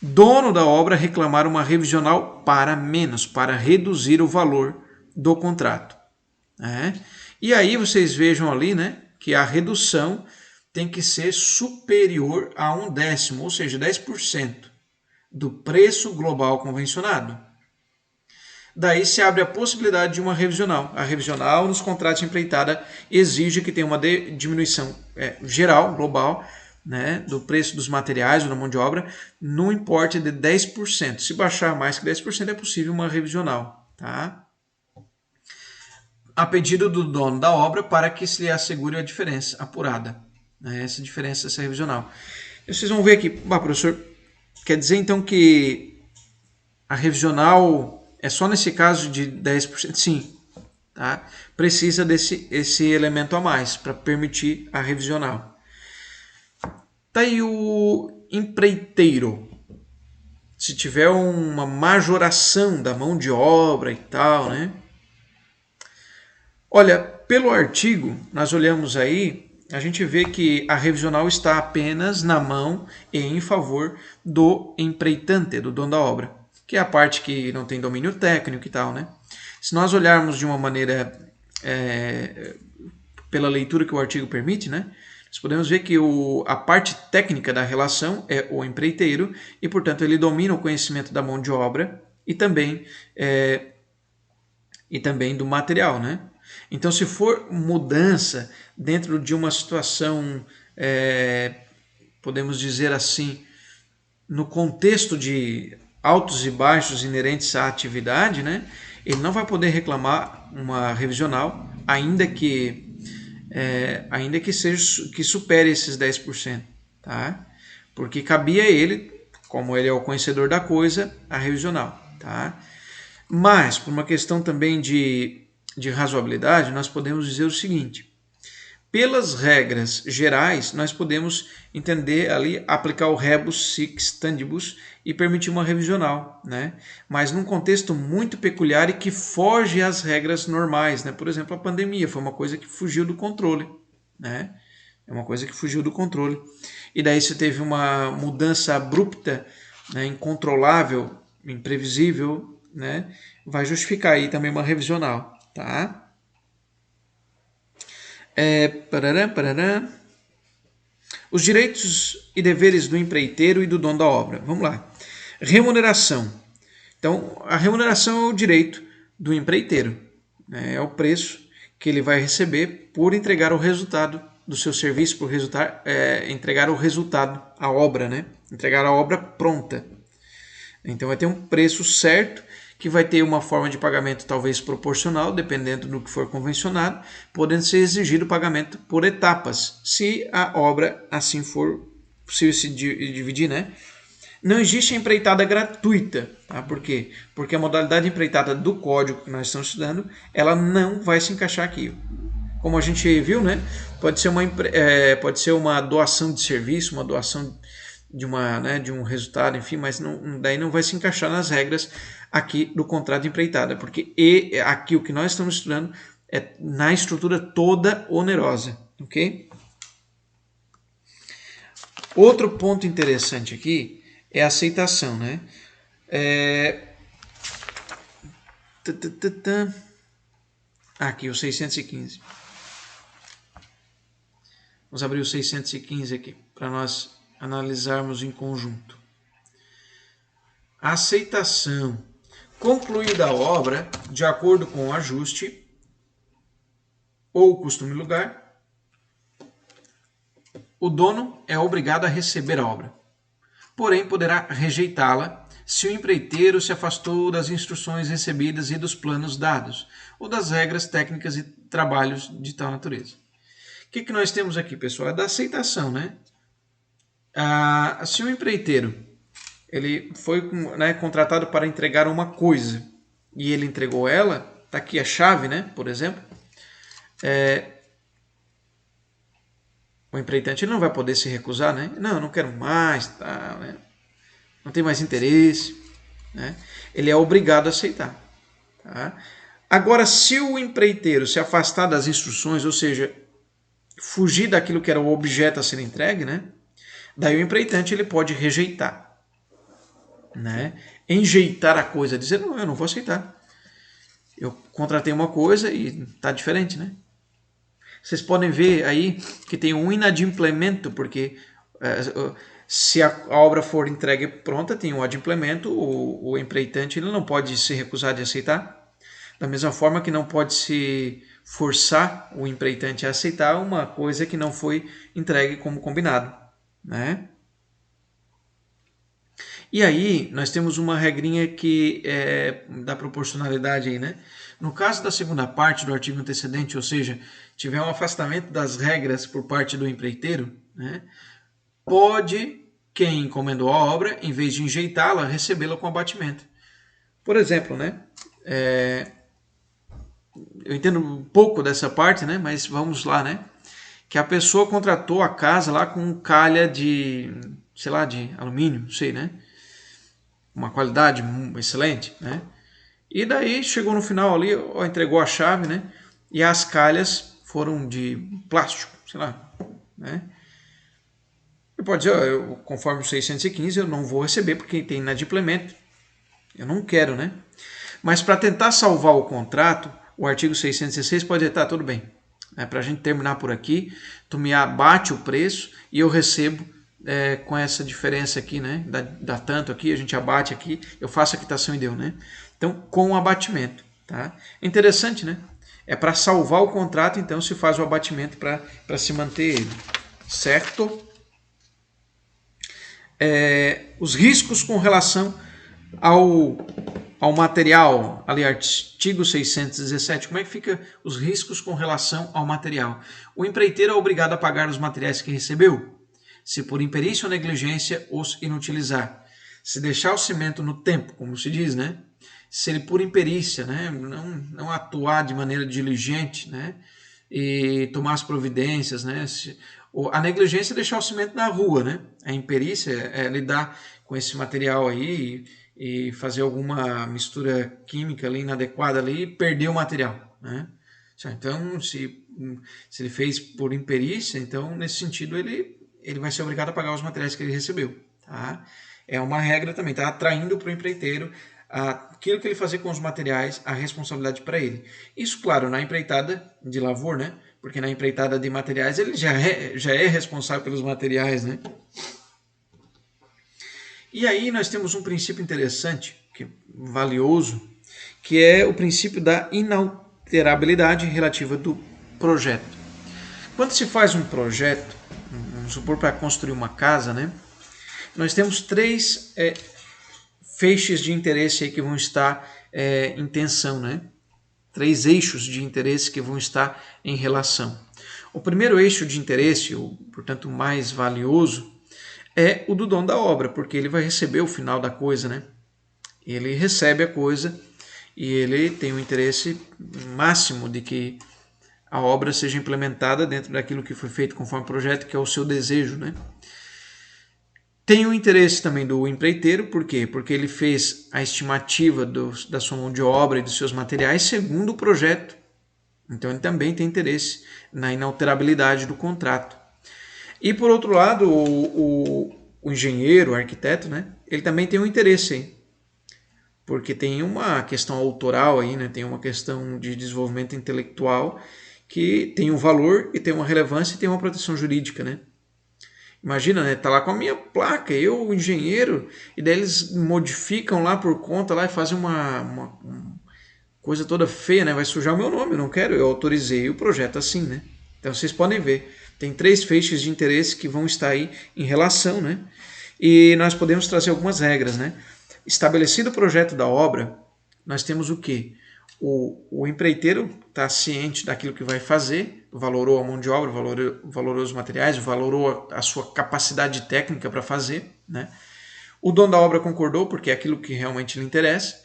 dono da obra reclamar uma revisional para menos, para reduzir o valor do contrato. E aí vocês vejam ali, né, que a redução tem que ser superior a 1/10, ou seja, 10% do preço global convencionado. Daí se abre a possibilidade de uma revisional. A revisional nos contratos de empreitada exige que tenha uma diminuição geral, global, né, do preço dos materiais ou da mão de obra, no importe de 10%. Se baixar mais que 10%, é possível uma revisional, tá? A pedido do dono da obra para que se lhe assegure a diferença apurada. Né, essa diferença, essa revisional. E vocês vão ver aqui, professor, quer dizer então que a revisional é só nesse caso de 10%? Sim. Tá? Precisa esse elemento a mais para permitir a revisional. Tá aí o empreiteiro. Se tiver uma majoração da mão de obra e tal, né? Olha, pelo artigo, nós olhamos aí, a gente vê que a revisional está apenas na mão e em favor do empreitante, do dono da obra, que é a parte que não tem domínio técnico e tal, né? Se nós olharmos de uma maneira, pela leitura que o artigo permite, né? Nós podemos ver que a parte técnica da relação é o empreiteiro e, portanto, ele domina o conhecimento da mão de obra e também do material, né? Então, se for mudança dentro de uma situação, podemos dizer assim, no contexto de altos e baixos inerentes à atividade, né, ele não vai poder reclamar uma revisional, ainda que supere esses 10%, tá? Porque cabia a ele, como ele é o conhecedor da coisa, a revisional, tá? Mas, por uma questão também de razoabilidade, nós podemos dizer o seguinte: pelas regras gerais, nós podemos entender ali, aplicar o rebus sic stantibus e permitir uma revisional, né? Mas num contexto muito peculiar e que foge às regras normais, né? Por exemplo, a pandemia foi uma coisa que fugiu do controle, né? É uma coisa que fugiu do controle. E daí se teve uma mudança abrupta, né? Incontrolável, imprevisível, né? Vai justificar aí também uma revisional, tá? Os direitos e deveres do empreiteiro e do dono da obra. Vamos lá. Remuneração. Então, a remuneração é o direito do empreiteiro. Né? É o preço que ele vai receber por entregar o resultado do seu serviço, por entregar o resultado, a obra, né? Entregar a obra pronta. Então vai ter um preço certo, que vai ter uma forma de pagamento talvez proporcional, dependendo do que for convencionado, podendo ser exigido o pagamento por etapas, se a obra assim for possível se dividir, né? Não existe empreitada gratuita, tá? Por quê? Porque a modalidade empreitada do código que nós estamos estudando, ela não vai se encaixar aqui. Como a gente viu, né? Pode ser uma doação de serviço, uma doação de um resultado, enfim, mas daí não vai se encaixar nas regras aqui do contrato de empreitada, porque aqui o que nós estamos estudando é na estrutura toda onerosa, ok? Outro ponto interessante aqui é a aceitação, né? Aqui, o 615. Vamos abrir o 615 aqui, para nós analisarmos em conjunto. Aceitação. Concluída a obra, de acordo com o ajuste ou costume lugar, o dono é obrigado a receber a obra. Porém, poderá rejeitá-la se o empreiteiro se afastou das instruções recebidas e dos planos dados, ou das regras técnicas e trabalhos de tal natureza. O que nós temos aqui, pessoal? É da aceitação, né? Se o empreiteiro ele foi, né, contratado para entregar uma coisa e ele entregou ela, está aqui a chave, né, por exemplo, o empreitante ele não vai poder se recusar, né? Não, eu não quero mais, tá, né? Não tem mais interesse, né? Ele é obrigado a aceitar. Tá? Agora, se o empreiteiro se afastar das instruções, ou seja, fugir daquilo que era o objeto a ser entregue, né? Daí o empreitante ele pode rejeitar, né? Enjeitar a coisa, dizer, não, eu não vou aceitar. Eu contratei uma coisa e está diferente, né? Vocês podem ver aí que tem um inadimplemento, porque se a obra for entregue pronta, tem um adimplemento, o empreitante ele não pode se recusar de aceitar. Da mesma forma que não pode se forçar o empreitante a aceitar uma coisa que não foi entregue como combinado, né? E aí nós temos uma regrinha que é da proporcionalidade aí, né? No caso da segunda parte do artigo antecedente, ou seja, tiver um afastamento das regras por parte do empreiteiro, né? Pode quem encomendou a obra, em vez de enjeitá-la, recebê-la com abatimento. Por exemplo, né? Eu entendo um pouco dessa parte, né? Mas vamos lá, né? Que a pessoa contratou a casa lá com calha de, sei lá, de alumínio, não sei, né? Uma qualidade excelente, né? E daí chegou no final ali, entregou a chave, né? E as calhas foram de plástico, sei lá, né? E pode dizer, conforme o 615, eu não vou receber porque tem inadimplemento. Eu não quero, né? Mas para tentar salvar o contrato, o artigo 616 pode dizer, tá, tudo bem. Para a gente terminar por aqui, tu me abate o preço e eu recebo com essa diferença aqui, né? Dá tanto aqui, a gente abate aqui, eu faço a quitação e deu, né? Então, com o abatimento, tá? É interessante, né? É para salvar o contrato, então se faz o abatimento para se manter ele, certo? Os riscos com relação ao material, ali artigo 617, como é que fica os riscos com relação ao material? O empreiteiro é obrigado a pagar os materiais que recebeu, se por imperícia ou negligência os inutilizar. Se deixar o cimento no tempo, como se diz, né? Se ele por imperícia, né? Não atuar de maneira diligente, né? E tomar as providências, né? A negligência é deixar o cimento na rua, né? A imperícia é lidar com esse material aí e fazer alguma mistura química ali inadequada ali e perder o material, né? Então, se ele fez por imperícia, então nesse sentido ele vai ser obrigado a pagar os materiais que ele recebeu, tá? É uma regra também, tá atraindo para o empreiteiro aquilo que ele fazer com os materiais, a responsabilidade para ele. Isso, claro, na empreitada de lavor, né? Porque na empreitada de materiais ele já é responsável pelos materiais, né? E aí nós temos um princípio interessante, valioso, que é o princípio da inalterabilidade relativa do projeto. Quando se faz um projeto, vamos supor para construir uma casa, né? Nós temos três feixes de interesse aí que vão estar em tensão, né? 3 eixos de interesse que vão estar em relação. O primeiro eixo de interesse, portanto, mais valioso, é o do dono da obra, porque ele vai receber o final da coisa, né? Ele recebe a coisa e ele tem o interesse máximo de que a obra seja implementada dentro daquilo que foi feito conforme o projeto, que é o seu desejo, né? Tem o interesse também do empreiteiro, por quê? Porque ele fez a estimativa da sua mão de obra e dos seus materiais segundo o projeto. Então ele também tem interesse na inalterabilidade do contrato. E por outro lado, o engenheiro, o arquiteto, né? Ele também tem um interesse aí, porque tem uma questão autoral aí, né? Tem uma questão de desenvolvimento intelectual que tem um valor e tem uma relevância e tem uma proteção jurídica, né? Imagina, né? Tá lá com a minha placa, eu, o engenheiro, e daí eles modificam lá por conta lá e fazem uma coisa toda feia, né? Vai sujar o meu nome, eu não quero, eu autorizei o projeto assim, né? Então vocês podem ver, tem 3 feixes de interesse que vão estar aí em relação, né? E nós podemos trazer algumas regras, né? Estabelecido o projeto da obra, nós temos o quê? O empreiteiro está ciente daquilo que vai fazer, valorou a mão de obra, valorou os materiais, valorou a sua capacidade técnica para fazer, né? O dono da obra concordou porque é aquilo que realmente lhe interessa,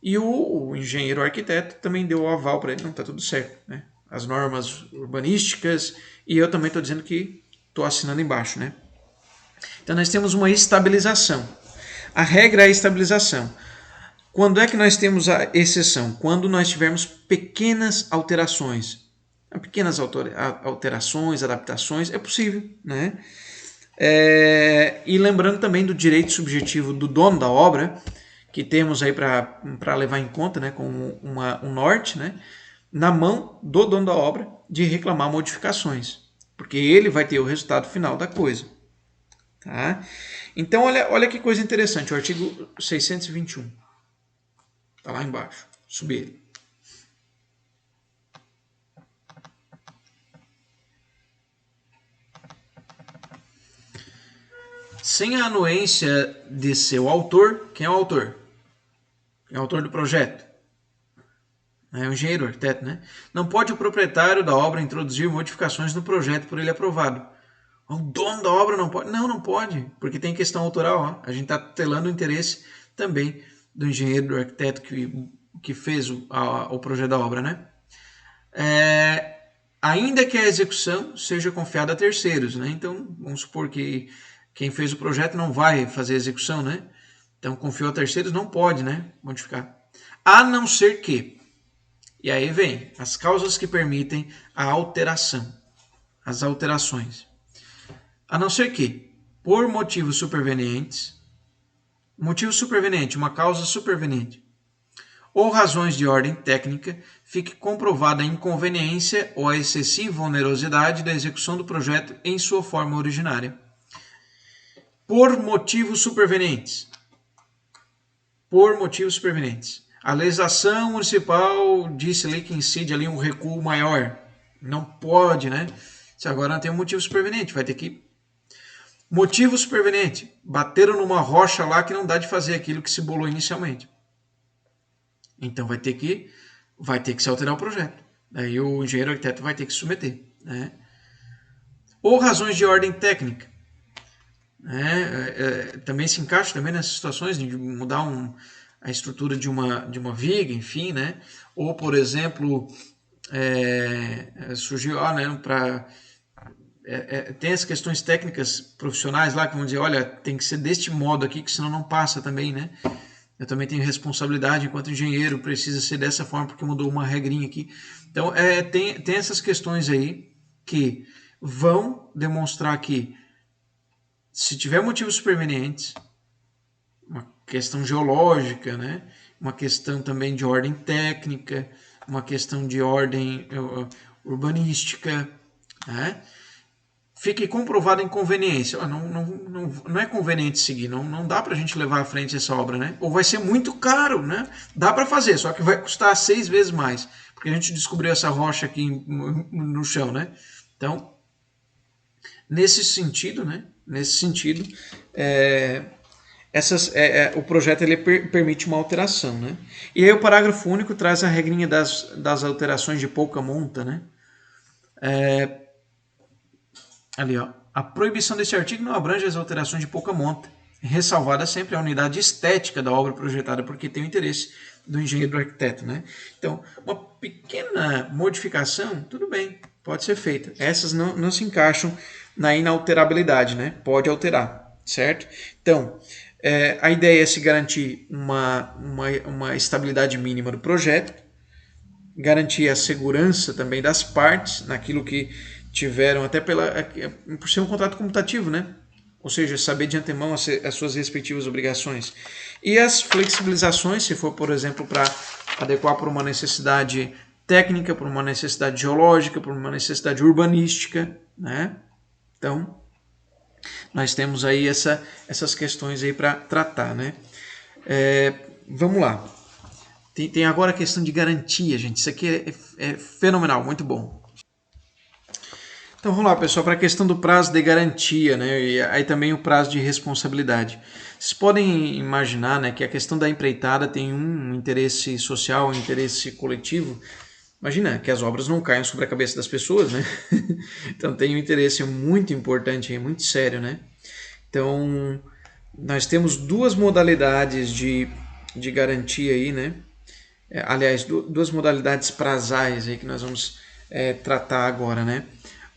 e o engenheiro arquiteto também deu o aval para ele, não, está tudo certo, né? As normas urbanísticas, e eu também estou dizendo que estou assinando embaixo, né? Então nós temos uma estabilização. A regra é a estabilização. Quando é que nós temos a exceção? Quando nós tivermos pequenas alterações. Pequenas alterações, adaptações, é possível, né? E lembrando também do direito subjetivo do dono da obra, que temos aí para levar em conta, né, como um norte, né, na mão do dono da obra de reclamar modificações, porque ele vai ter o resultado final da coisa. Tá? Então, olha que coisa interessante, o artigo 621. Está lá embaixo. Subir ele. Sem a anuência de seu autor, quem é o autor? Quem é o autor do projeto? É o engenheiro, o arquiteto, né? Não pode o proprietário da obra introduzir modificações no projeto por ele aprovado. O dono da obra não pode? Não, não pode, porque tem questão autoral. Ó. A gente está tutelando o interesse também do engenheiro, do arquiteto que fez o projeto da obra, né? Ainda que a execução seja confiada a terceiros, né? Então, vamos supor que quem fez o projeto não vai fazer a execução, né? Então, confiou a terceiros, não pode, né? Modificar. A não ser que, e aí vem as causas que permitem a alteração, as alterações. A não ser que, por motivos supervenientes, motivo superveniente, uma causa superveniente, ou razões de ordem técnica, fique comprovada a inconveniência ou a excessiva onerosidade da execução do projeto em sua forma originária. Por motivos supervenientes. Por motivos supervenientes. A legislação municipal disse ali que incide ali um recuo maior. Não pode, né? Se agora não tem um motivo superveniente, vai ter que... Motivo superveniente. Bateram numa rocha lá que não dá de fazer aquilo que se bolou inicialmente. Então vai ter que se alterar o projeto. Aí o engenheiro arquiteto vai ter que submeter. Né? Ou razões de ordem técnica. Também se encaixa também nessas situações de mudar a estrutura de uma viga, enfim, né? Ou, por exemplo, surgiu tem as questões técnicas profissionais lá que vão dizer, olha, tem que ser deste modo aqui, que senão não passa também, né? Eu também tenho responsabilidade enquanto engenheiro, precisa ser dessa forma porque mudou uma regrinha aqui. Então, tem essas questões aí que vão demonstrar que se tiver motivos supervenientes, uma questão geológica, né? Uma questão também de ordem técnica, uma questão de ordem urbanística, né? Fique comprovada a inconveniência. Não é conveniente seguir, não dá para a gente levar à frente essa obra, né? Ou vai ser muito caro, né? Dá para fazer, só que vai custar 6 vezes mais, porque a gente descobriu essa rocha aqui no chão, né? Então, nesse sentido, né? o projeto ele permite uma alteração, né? E aí o parágrafo único traz a regrinha das alterações de pouca monta, né? Ali, ó. A proibição deste artigo não abrange as alterações de pouca monta, ressalvada sempre a unidade estética da obra projetada, porque tem o interesse do engenheiro do arquiteto, né? Então, uma pequena modificação, tudo bem, pode ser feita. Essas não se encaixam na inalterabilidade, né? Pode alterar, certo? Então, a ideia é se garantir uma estabilidade mínima do projeto, garantir a segurança também das partes, naquilo que tiveram, até por ser um contrato comutativo, né? Ou seja, saber de antemão as suas respectivas obrigações. E as flexibilizações, se for, por exemplo, para adequar para uma necessidade técnica, para uma necessidade geológica, para uma necessidade urbanística, né? Então, nós temos aí essas questões aí para tratar, né? Vamos lá. Tem agora a questão de garantia, gente. Isso aqui é fenomenal, muito bom. Então vamos lá, pessoal, para a questão do prazo de garantia, né? E aí também o prazo de responsabilidade. Vocês podem imaginar, né, que a questão da empreitada tem um interesse social, um interesse coletivo. Imagina que as obras não caiam sobre a cabeça das pessoas, né? Então tem um interesse muito importante, muito sério, né? Então nós temos duas modalidades de garantia aí, né? Aliás, duas modalidades prazais aí que nós vamos tratar agora, né?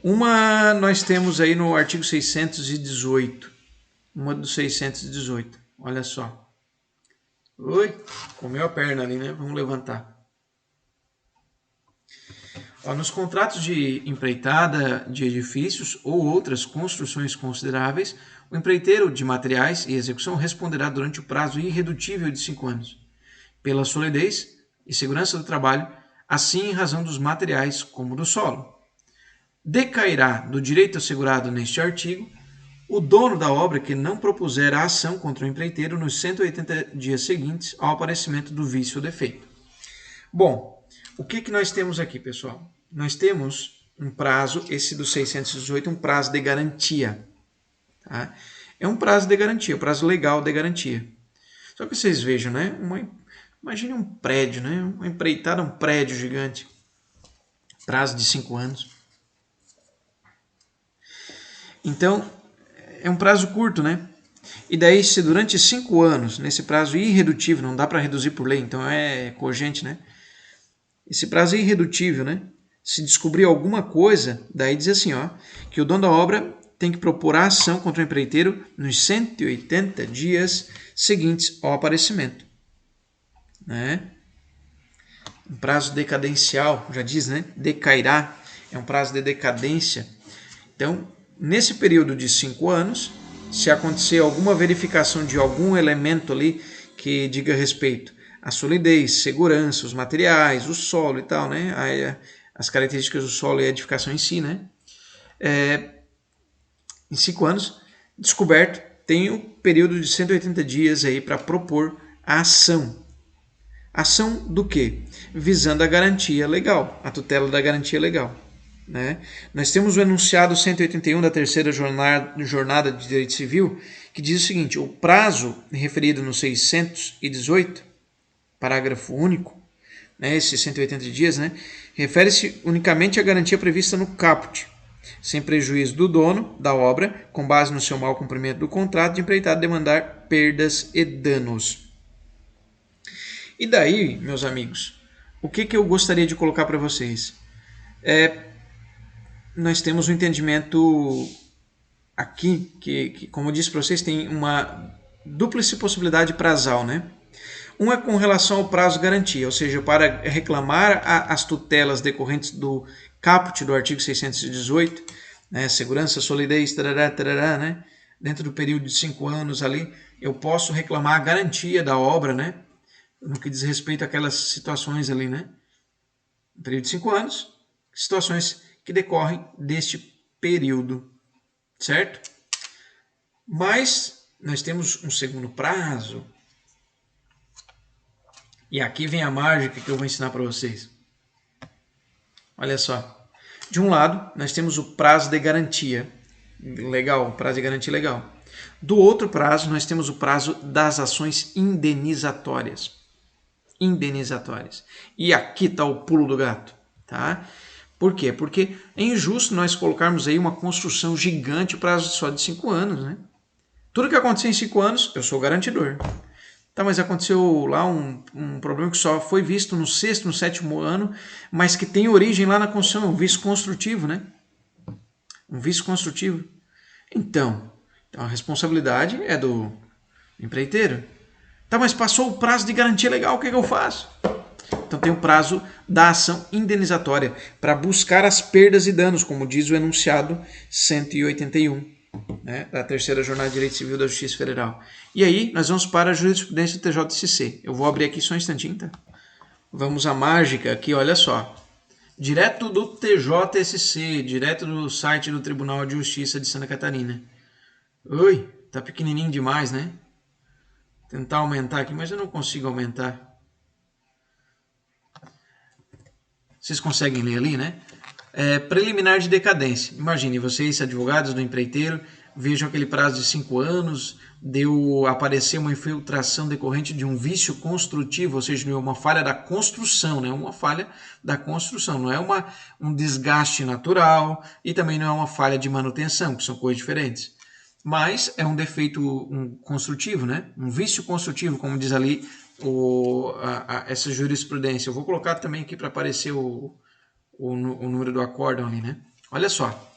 Uma nós temos aí no artigo 618, uma do 618, olha só. Oi, comeu a perna ali, né? Vamos levantar. Ó, nos contratos de empreitada de edifícios ou outras construções consideráveis, o empreiteiro de materiais e execução responderá durante o prazo irredutível de 5 anos, pela solidez e segurança do trabalho, assim em razão dos materiais como do solo. Decairá do direito assegurado neste artigo o dono da obra que não propuser a ação contra o empreiteiro nos 180 dias seguintes ao aparecimento do vício ou defeito. Bom, o que nós temos aqui, pessoal? Nós temos um prazo, esse do 618, um prazo de garantia. Tá? É um prazo de garantia, um prazo legal de garantia. Só que vocês vejam, né? Imagine um prédio, né? Uma empreitada, um prédio gigante. Prazo de 5 anos. Então, é um prazo curto, né? E daí, se durante 5 anos, nesse prazo irredutível, não dá para reduzir por lei, então é cogente, né? Esse prazo é irredutível, né? Se descobrir alguma coisa, daí diz assim, ó, que o dono da obra tem que propor a ação contra o empreiteiro nos 180 dias seguintes ao aparecimento. Né? Um prazo decadencial, já diz, né? Decairá, é um prazo de decadência. Então, nesse período de 5 anos, se acontecer alguma verificação de algum elemento ali que diga respeito à solidez, segurança, os materiais, o solo e tal, né? As características do solo e a edificação em si, né? Em 5 anos, descoberto, tem o período de 180 dias aí para propor a ação. Ação do quê? Visando a garantia legal, a tutela da garantia legal. Né? Nós temos o enunciado 181 da terceira jornada de direito civil, que diz o seguinte: o prazo referido no 618, parágrafo único, né, esses 180 dias, né, refere-se unicamente à garantia prevista no caput, sem prejuízo do dono da obra, com base no seu mau cumprimento do contrato de empreitada, demandar perdas e danos. E daí, meus amigos, o que eu gostaria de colocar para vocês? Nós temos um entendimento aqui que, como eu disse para vocês, tem uma dúplice possibilidade prazal, né? Um é com relação ao prazo de garantia, ou seja, para reclamar as tutelas decorrentes do caput do artigo 618, né, segurança, solidez, tarará, né, dentro do período de 5 anos ali, eu posso reclamar a garantia da obra, né, no que diz respeito àquelas situações ali, né, no período de 5 anos, situações que decorrem deste período, certo? Mas nós temos um segundo prazo, e aqui vem a mágica que eu vou ensinar para vocês. Olha só. De um lado, nós temos o prazo de garantia. Legal, prazo de garantia legal. Do outro prazo, nós temos o prazo das ações indenizatórias. E aqui está o pulo do gato, tá? Por quê? Porque é injusto nós colocarmos aí uma construção gigante, prazo só de 5 anos, né? Tudo que acontecer em 5 anos, eu sou garantidor. Tá, mas aconteceu lá um problema que só foi visto no 6º, no 7º ano, mas que tem origem lá na construção, um vício construtivo, né? Um vício construtivo. Então a responsabilidade é do empreiteiro. Tá, mas passou o prazo de garantia legal, o que eu faço? Então tem o prazo da ação indenizatória para buscar as perdas e danos, como diz o enunciado 181, né, da terceira jornada de Direito Civil da Justiça Federal. E aí nós vamos para a jurisprudência do TJSC. Eu vou abrir aqui só um instantinho, tá? Vamos à mágica aqui, olha só. Direto do TJSC, direto do site do Tribunal de Justiça de Santa Catarina. Oi, tá pequenininho demais, né? Tentar aumentar aqui, mas eu não consigo aumentar. Vocês conseguem ler ali, né? Preliminar de decadência. Imagine, vocês, advogados do empreiteiro, vejam aquele prazo de 5 anos, deu aparecer uma infiltração decorrente de um vício construtivo, ou seja, não é uma falha da construção, né? Uma falha da construção, não é um desgaste natural e também não é uma falha de manutenção, que são coisas diferentes. Mas é um defeito construtivo, né? Um vício construtivo, como diz ali essa jurisprudência. Eu vou colocar também aqui para aparecer o número do acórdão ali, né? Olha só.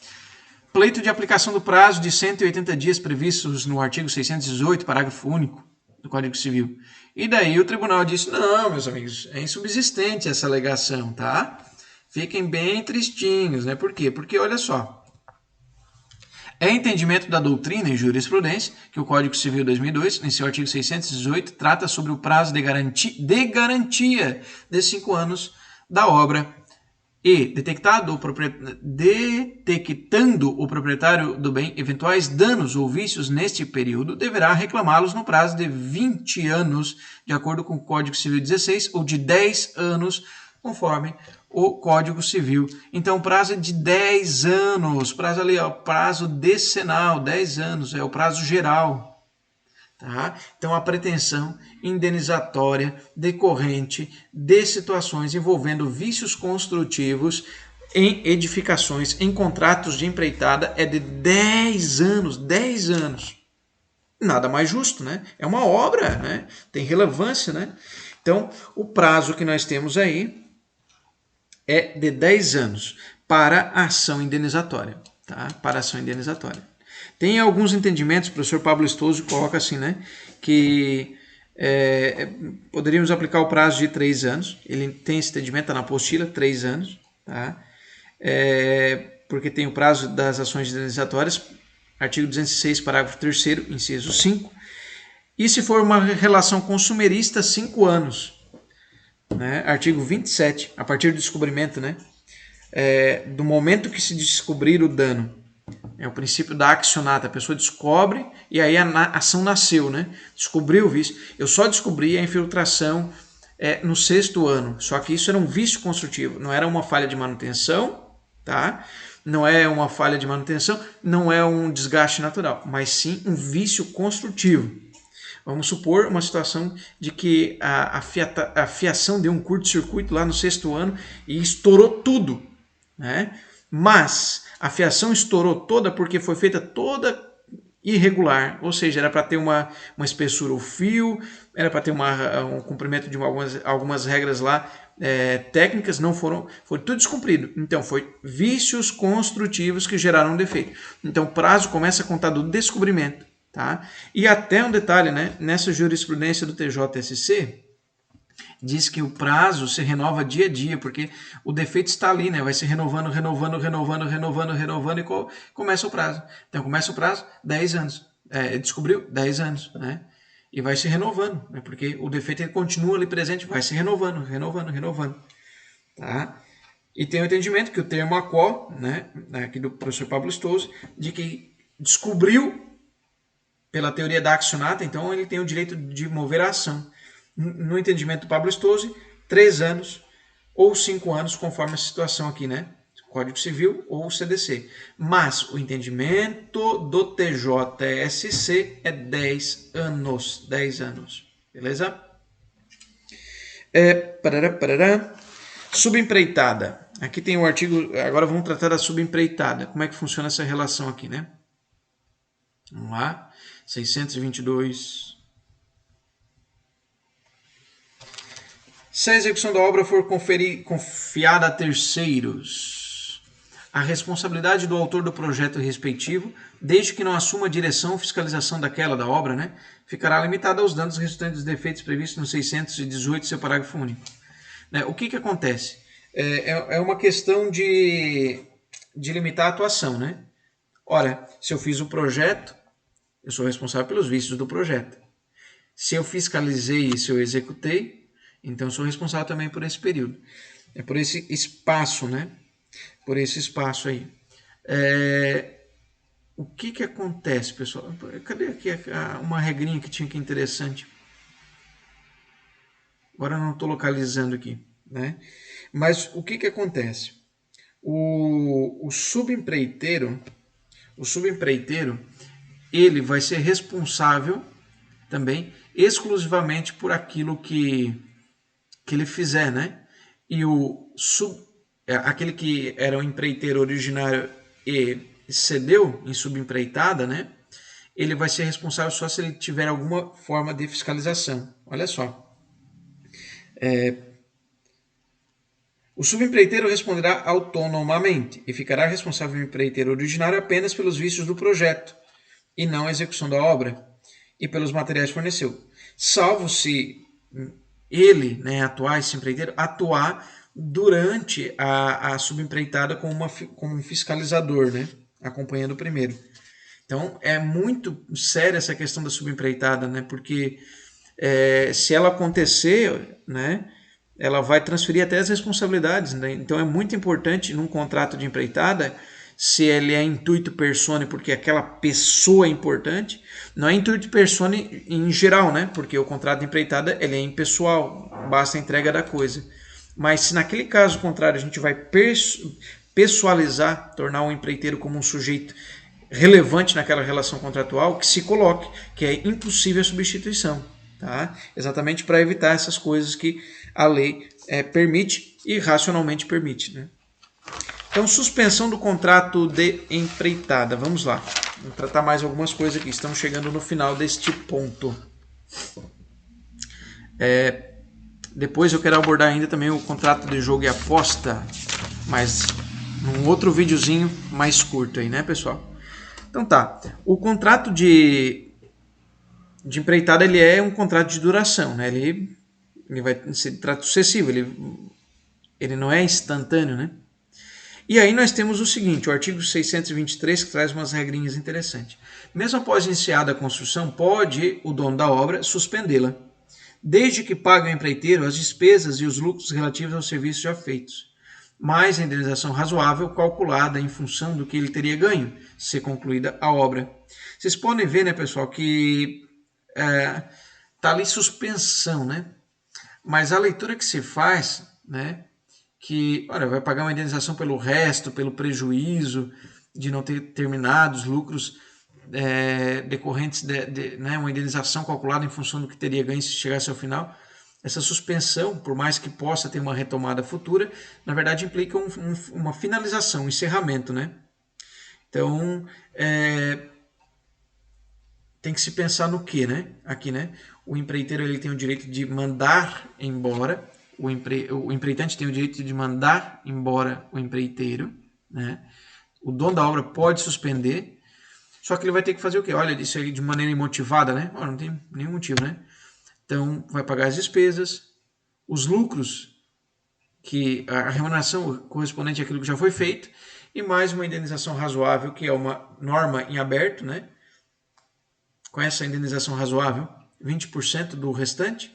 Pleito de aplicação do prazo de 180 dias previstos no artigo 618, parágrafo único do Código Civil. E daí o tribunal disse, não, meus amigos, é insubsistente essa alegação, tá? Fiquem bem tristinhos, né? Por quê? Porque, olha só, é entendimento da doutrina e jurisprudência que o Código Civil 2002, em seu artigo 618, trata sobre o prazo de garantia de 5 anos da obra e, detectando o proprietário do bem eventuais danos ou vícios neste período, deverá reclamá-los no prazo de 20 anos, de acordo com o Código Civil 16, ou de 10 anos, conforme o Código Civil. Então, o prazo é de 10 anos, prazo ali, ó, prazo decenal, 10 anos, é o prazo geral. Tá? Então, a pretensão indenizatória decorrente de situações envolvendo vícios construtivos em edificações, em contratos de empreitada, é de 10 anos. 10 anos. Nada mais justo, né? É uma obra, né? Tem relevância, né? Então, o prazo que nós temos aí é de 10 anos para a ação indenizatória. Tá? Para a ação indenizatória. Tem alguns entendimentos, o professor Pablo Estoso coloca assim, né, que poderíamos aplicar o prazo de 3 anos, ele tem esse entendimento, está na apostila, 3 anos, tá? Porque tem o prazo das ações indenizatórias, artigo 206, parágrafo 3º, inciso 5, e se for uma relação consumerista, 5 anos, né? Artigo 27, a partir do descobrimento, né, do momento que se descobrir o dano. É o princípio da accionata. A pessoa descobre e aí a ação nasceu, né? Descobriu o vício. Eu só descobri a infiltração no 6º ano. Só que isso era um vício construtivo. Não era uma falha de manutenção, tá? Não é uma falha de manutenção, não é um desgaste natural, mas sim um vício construtivo. Vamos supor uma situação de que a fiação deu um curto-circuito lá no 6º ano e estourou tudo, né? Mas a fiação estourou toda porque foi feita toda irregular, ou seja, era para ter uma espessura o fio, era para ter um cumprimento de algumas regras lá técnicas, não foi tudo descumprido. Então, foi vícios construtivos que geraram um defeito. Então, o prazo começa a contar do descobrimento. Tá? E até um detalhe, né? Nessa jurisprudência do TJSC, diz que o prazo se renova dia a dia, porque o defeito está ali, né? Vai se renovando e começa o prazo. Então, começa o prazo, 10 anos. Descobriu? 10 anos, né? E vai se renovando, né? Porque o defeito ele continua ali presente, vai se renovando. Tá? E tem o entendimento que o termo ACO, né? Aqui do professor Pablo Estoso, de que descobriu pela teoria da accionata, então ele tem o direito de mover a ação. No entendimento do Pablo Estoso, 3 anos ou 5 anos, conforme a situação aqui, né? Código Civil ou CDC. Mas o entendimento do TJSC é 10 anos. 10 anos. Beleza? Subempreitada. Aqui tem o artigo. Agora vamos tratar da subempreitada. Como é que funciona essa relação aqui, né? Vamos lá. 622. Se a execução da obra for confiada a terceiros, a responsabilidade do autor do projeto respectivo, desde que não assuma a direção ou fiscalização da obra, né, ficará limitada aos danos resultantes dos defeitos previstos no 618, seu parágrafo único. Né, o que acontece? É uma questão de limitar a atuação. Né? Ora, se eu fiz o projeto, eu sou responsável pelos vícios do projeto. Se eu fiscalizei e se eu executei, então eu sou responsável também por esse período. É por esse espaço, né? Por esse espaço aí. O que acontece, pessoal? Cadê aqui uma regrinha que tinha aqui interessante? Agora eu não estou localizando aqui, né? Mas o que acontece? O subempreiteiro, ele vai ser responsável também exclusivamente por aquilo que ele fizer, né? E aquele que era o empreiteiro originário e cedeu em subempreitada, né? Ele vai ser responsável só se ele tiver alguma forma de fiscalização. Olha só. O subempreiteiro responderá autonomamente e ficará responsável o empreiteiro originário apenas pelos vícios do projeto e não a execução da obra e pelos materiais que forneceu, salvo se ele, né, esse empreiteiro, atuar durante a subempreitada como um fiscalizador, né, acompanhando o primeiro. Então, é muito séria essa questão da subempreitada, né, porque se ela acontecer, né, ela vai transferir até as responsabilidades. Né? Então, é muito importante num contrato de empreitada, se ele é intuito persone, porque aquela pessoa é importante, não é intuito persone em geral, né? Porque o contrato de empreitada ele é impessoal, basta a entrega da coisa. Mas se naquele caso contrário a gente vai pessoalizar, tornar o empreiteiro como um sujeito relevante naquela relação contratual, que se coloque, que é impossível a substituição. Tá? Exatamente para evitar essas coisas que a lei permite e racionalmente permite. Né? Então, suspensão do contrato de empreitada. Vamos lá. Vamos tratar mais algumas coisas aqui. Estamos chegando no final deste ponto. Depois eu quero abordar ainda também o contrato de jogo e aposta, mas num outro videozinho mais curto aí, né, pessoal? Então tá. O contrato de empreitada ele é um contrato de duração, né? Ele vai ser de trato sucessivo, ele não é instantâneo, né? E aí nós temos o seguinte, o artigo 623, que traz umas regrinhas interessantes. Mesmo após iniciada a construção, pode o dono da obra suspendê-la, desde que pague ao empreiteiro as despesas e os lucros relativos aos serviços já feitos, mais a indenização razoável calculada em função do que ele teria ganho, se concluída a obra. Vocês podem ver, né, pessoal, que tá ali suspensão, né? Mas a leitura que se faz, né, que vai pagar uma indenização pelo resto, pelo prejuízo de não ter terminado os lucros decorrentes né, uma indenização calculada em função do que teria ganho se chegasse ao final. Essa suspensão, por mais que possa ter uma retomada futura, na verdade implica uma finalização, um encerramento, né? Então, tem que se pensar no que, né? Aqui, né? O empreiteiro ele tem o direito de mandar embora, o empreitante tem o direito de mandar embora o empreiteiro, né? O dono da obra pode suspender, só que ele vai ter que fazer o quê? Olha, isso aí de maneira imotivada, né? Não tem nenhum motivo, né? Então, vai pagar as despesas, os lucros, que a remuneração correspondente àquilo que já foi feito, e mais uma indenização razoável, que é uma norma em aberto, né? Com essa indenização razoável, 20% do restante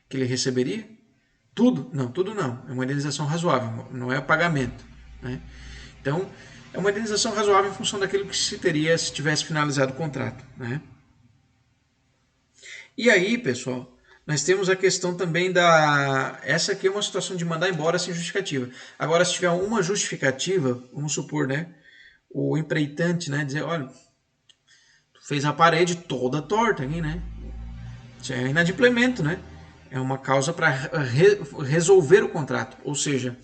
que ele receberia. Tudo? Não, tudo não. É uma indenização razoável, não é o pagamento. Né? Então, é uma indenização razoável em função daquilo que se teria se tivesse finalizado o contrato. Né? E aí, pessoal, Nós temos a questão também essa aqui é uma situação de mandar embora sem justificativa. Agora, se tiver uma justificativa, vamos supor, né? O empreitante, né? Dizer, olha, tu fez a parede toda torta aqui, né? Isso é inadimplemento, né? É uma causa para resolver o contrato. Ou seja,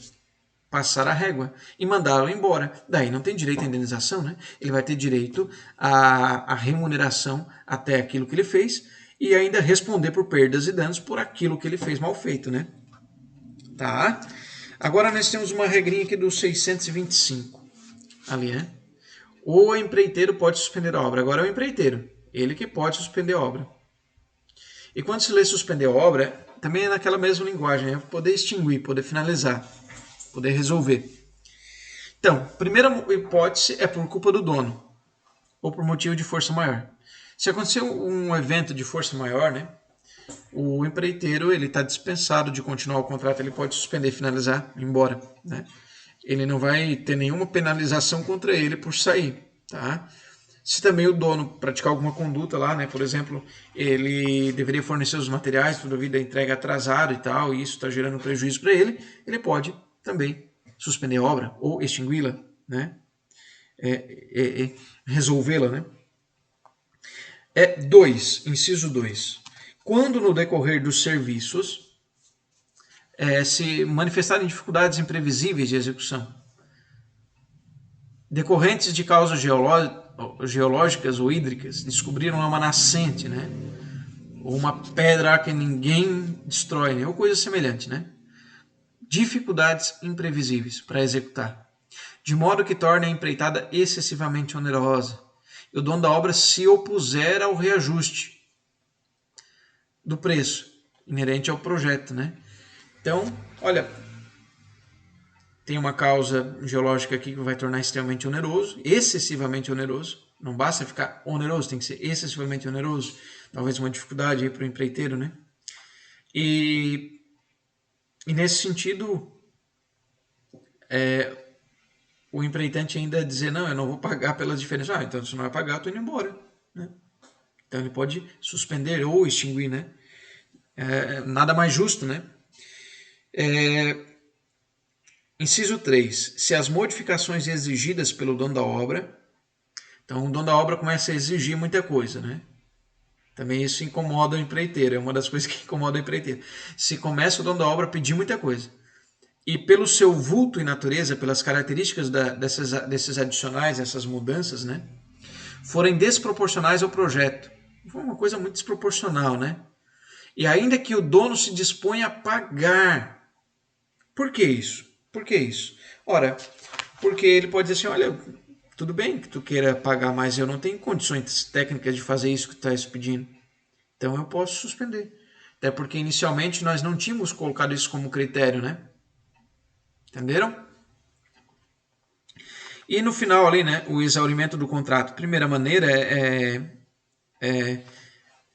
passar a régua e mandá-lo embora. Daí não tem direito à indenização, né? Ele vai ter direito à remuneração até aquilo que ele fez e ainda responder por perdas e danos por aquilo que ele fez mal feito, né? Tá? Agora nós temos uma regrinha aqui do 625, ali, né? O empreiteiro pode suspender a obra. Agora é o empreiteiro, ele que pode suspender a obra. E quando se lê suspender a obra, também é naquela mesma linguagem, né? Poder extinguir, poder finalizar, poder resolver. Então, primeira hipótese é por culpa do dono ou por motivo de força maior. Se acontecer um evento de força maior, né, o empreiteiro ele está dispensado de continuar o contrato, ele pode suspender, finalizar, ir embora, né? Ele não vai ter nenhuma penalização contra ele por sair, tá? Se também o dono praticar alguma conduta lá, né, por exemplo, ele deveria fornecer os materiais, toda a vida entrega atrasado e tal, e isso está gerando prejuízo para ele, ele pode também suspender a obra ou extingui-la, né? Resolvê-la, né? Inciso 2. Quando no decorrer dos serviços se manifestarem dificuldades imprevisíveis de execução, decorrentes de causas geológicas ou hídricas, descobriram uma nascente, né? Ou uma pedra que ninguém destrói, né? Ou coisa semelhante, né? Dificuldades imprevisíveis para executar, de modo que torne a empreitada excessivamente onerosa, e o dono da obra se opuser ao reajuste do preço inerente ao projeto, né? Então, olha, tem uma causa geológica aqui que vai tornar extremamente oneroso, excessivamente oneroso. Não basta ficar oneroso, tem que ser excessivamente oneroso. Talvez uma dificuldade aí para o empreiteiro, né? E nesse sentido, o empreitante ainda dizer, não, eu não vou pagar pelas diferenças. Ah, então se não vai pagar, eu estou indo embora, né? Então ele pode suspender ou extinguir, né? Nada mais justo, né? Inciso 3. Se as modificações exigidas pelo dono da obra, então o dono da obra começa a exigir muita coisa, né? Também isso incomoda o empreiteiro, é uma das coisas que incomoda o empreiteiro. Se começa o dono da obra a pedir muita coisa, e pelo seu vulto e natureza, pelas características desses adicionais, essas mudanças, né, forem desproporcionais ao projeto, foi uma coisa muito desproporcional, né? E ainda que o dono se disponha a pagar. Por que isso? Por que isso? Ora, porque ele pode dizer assim, olha, tudo bem que tu queira pagar, mas eu não tenho condições técnicas de fazer isso que tu estás pedindo. Então eu posso suspender. Até porque inicialmente nós não tínhamos colocado isso como critério, né? Entenderam? E no final ali, né, o exaurimento do contrato. Primeira maneira é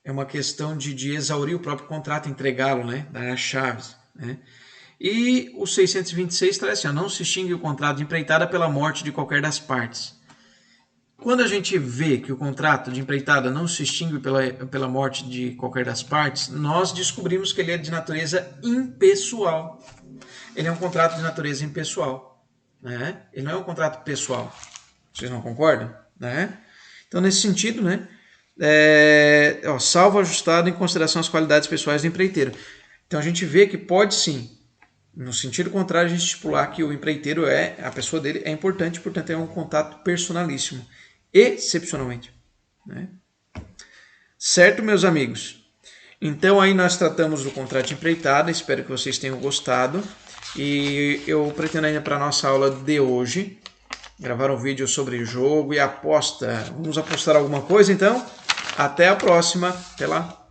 uma questão de exaurir o próprio contrato, entregá-lo, né, dar as chaves, né? E o 626 traz assim, não se extingue o contrato de empreitada pela morte de qualquer das partes. Quando a gente vê que o contrato de empreitada não se extingue pela morte de qualquer das partes, nós descobrimos que ele é de natureza impessoal. Ele é um contrato de natureza impessoal, né? Ele não é um contrato pessoal. Vocês não concordam? Né? Então, nesse sentido, né, salvo ajustado em consideração as qualidades pessoais do empreiteiro. Então, a gente vê que pode sim, no sentido contrário, a gente estipular que o empreiteiro a pessoa dele é importante, portanto, é um contato personalíssimo, excepcionalmente. Né? Certo, meus amigos? Então, aí nós tratamos do contrato de empreitada, espero que vocês tenham gostado. E eu pretendo ainda para a nossa aula de hoje gravar um vídeo sobre jogo e aposta. Vamos apostar alguma coisa então? Até a próxima. Até lá.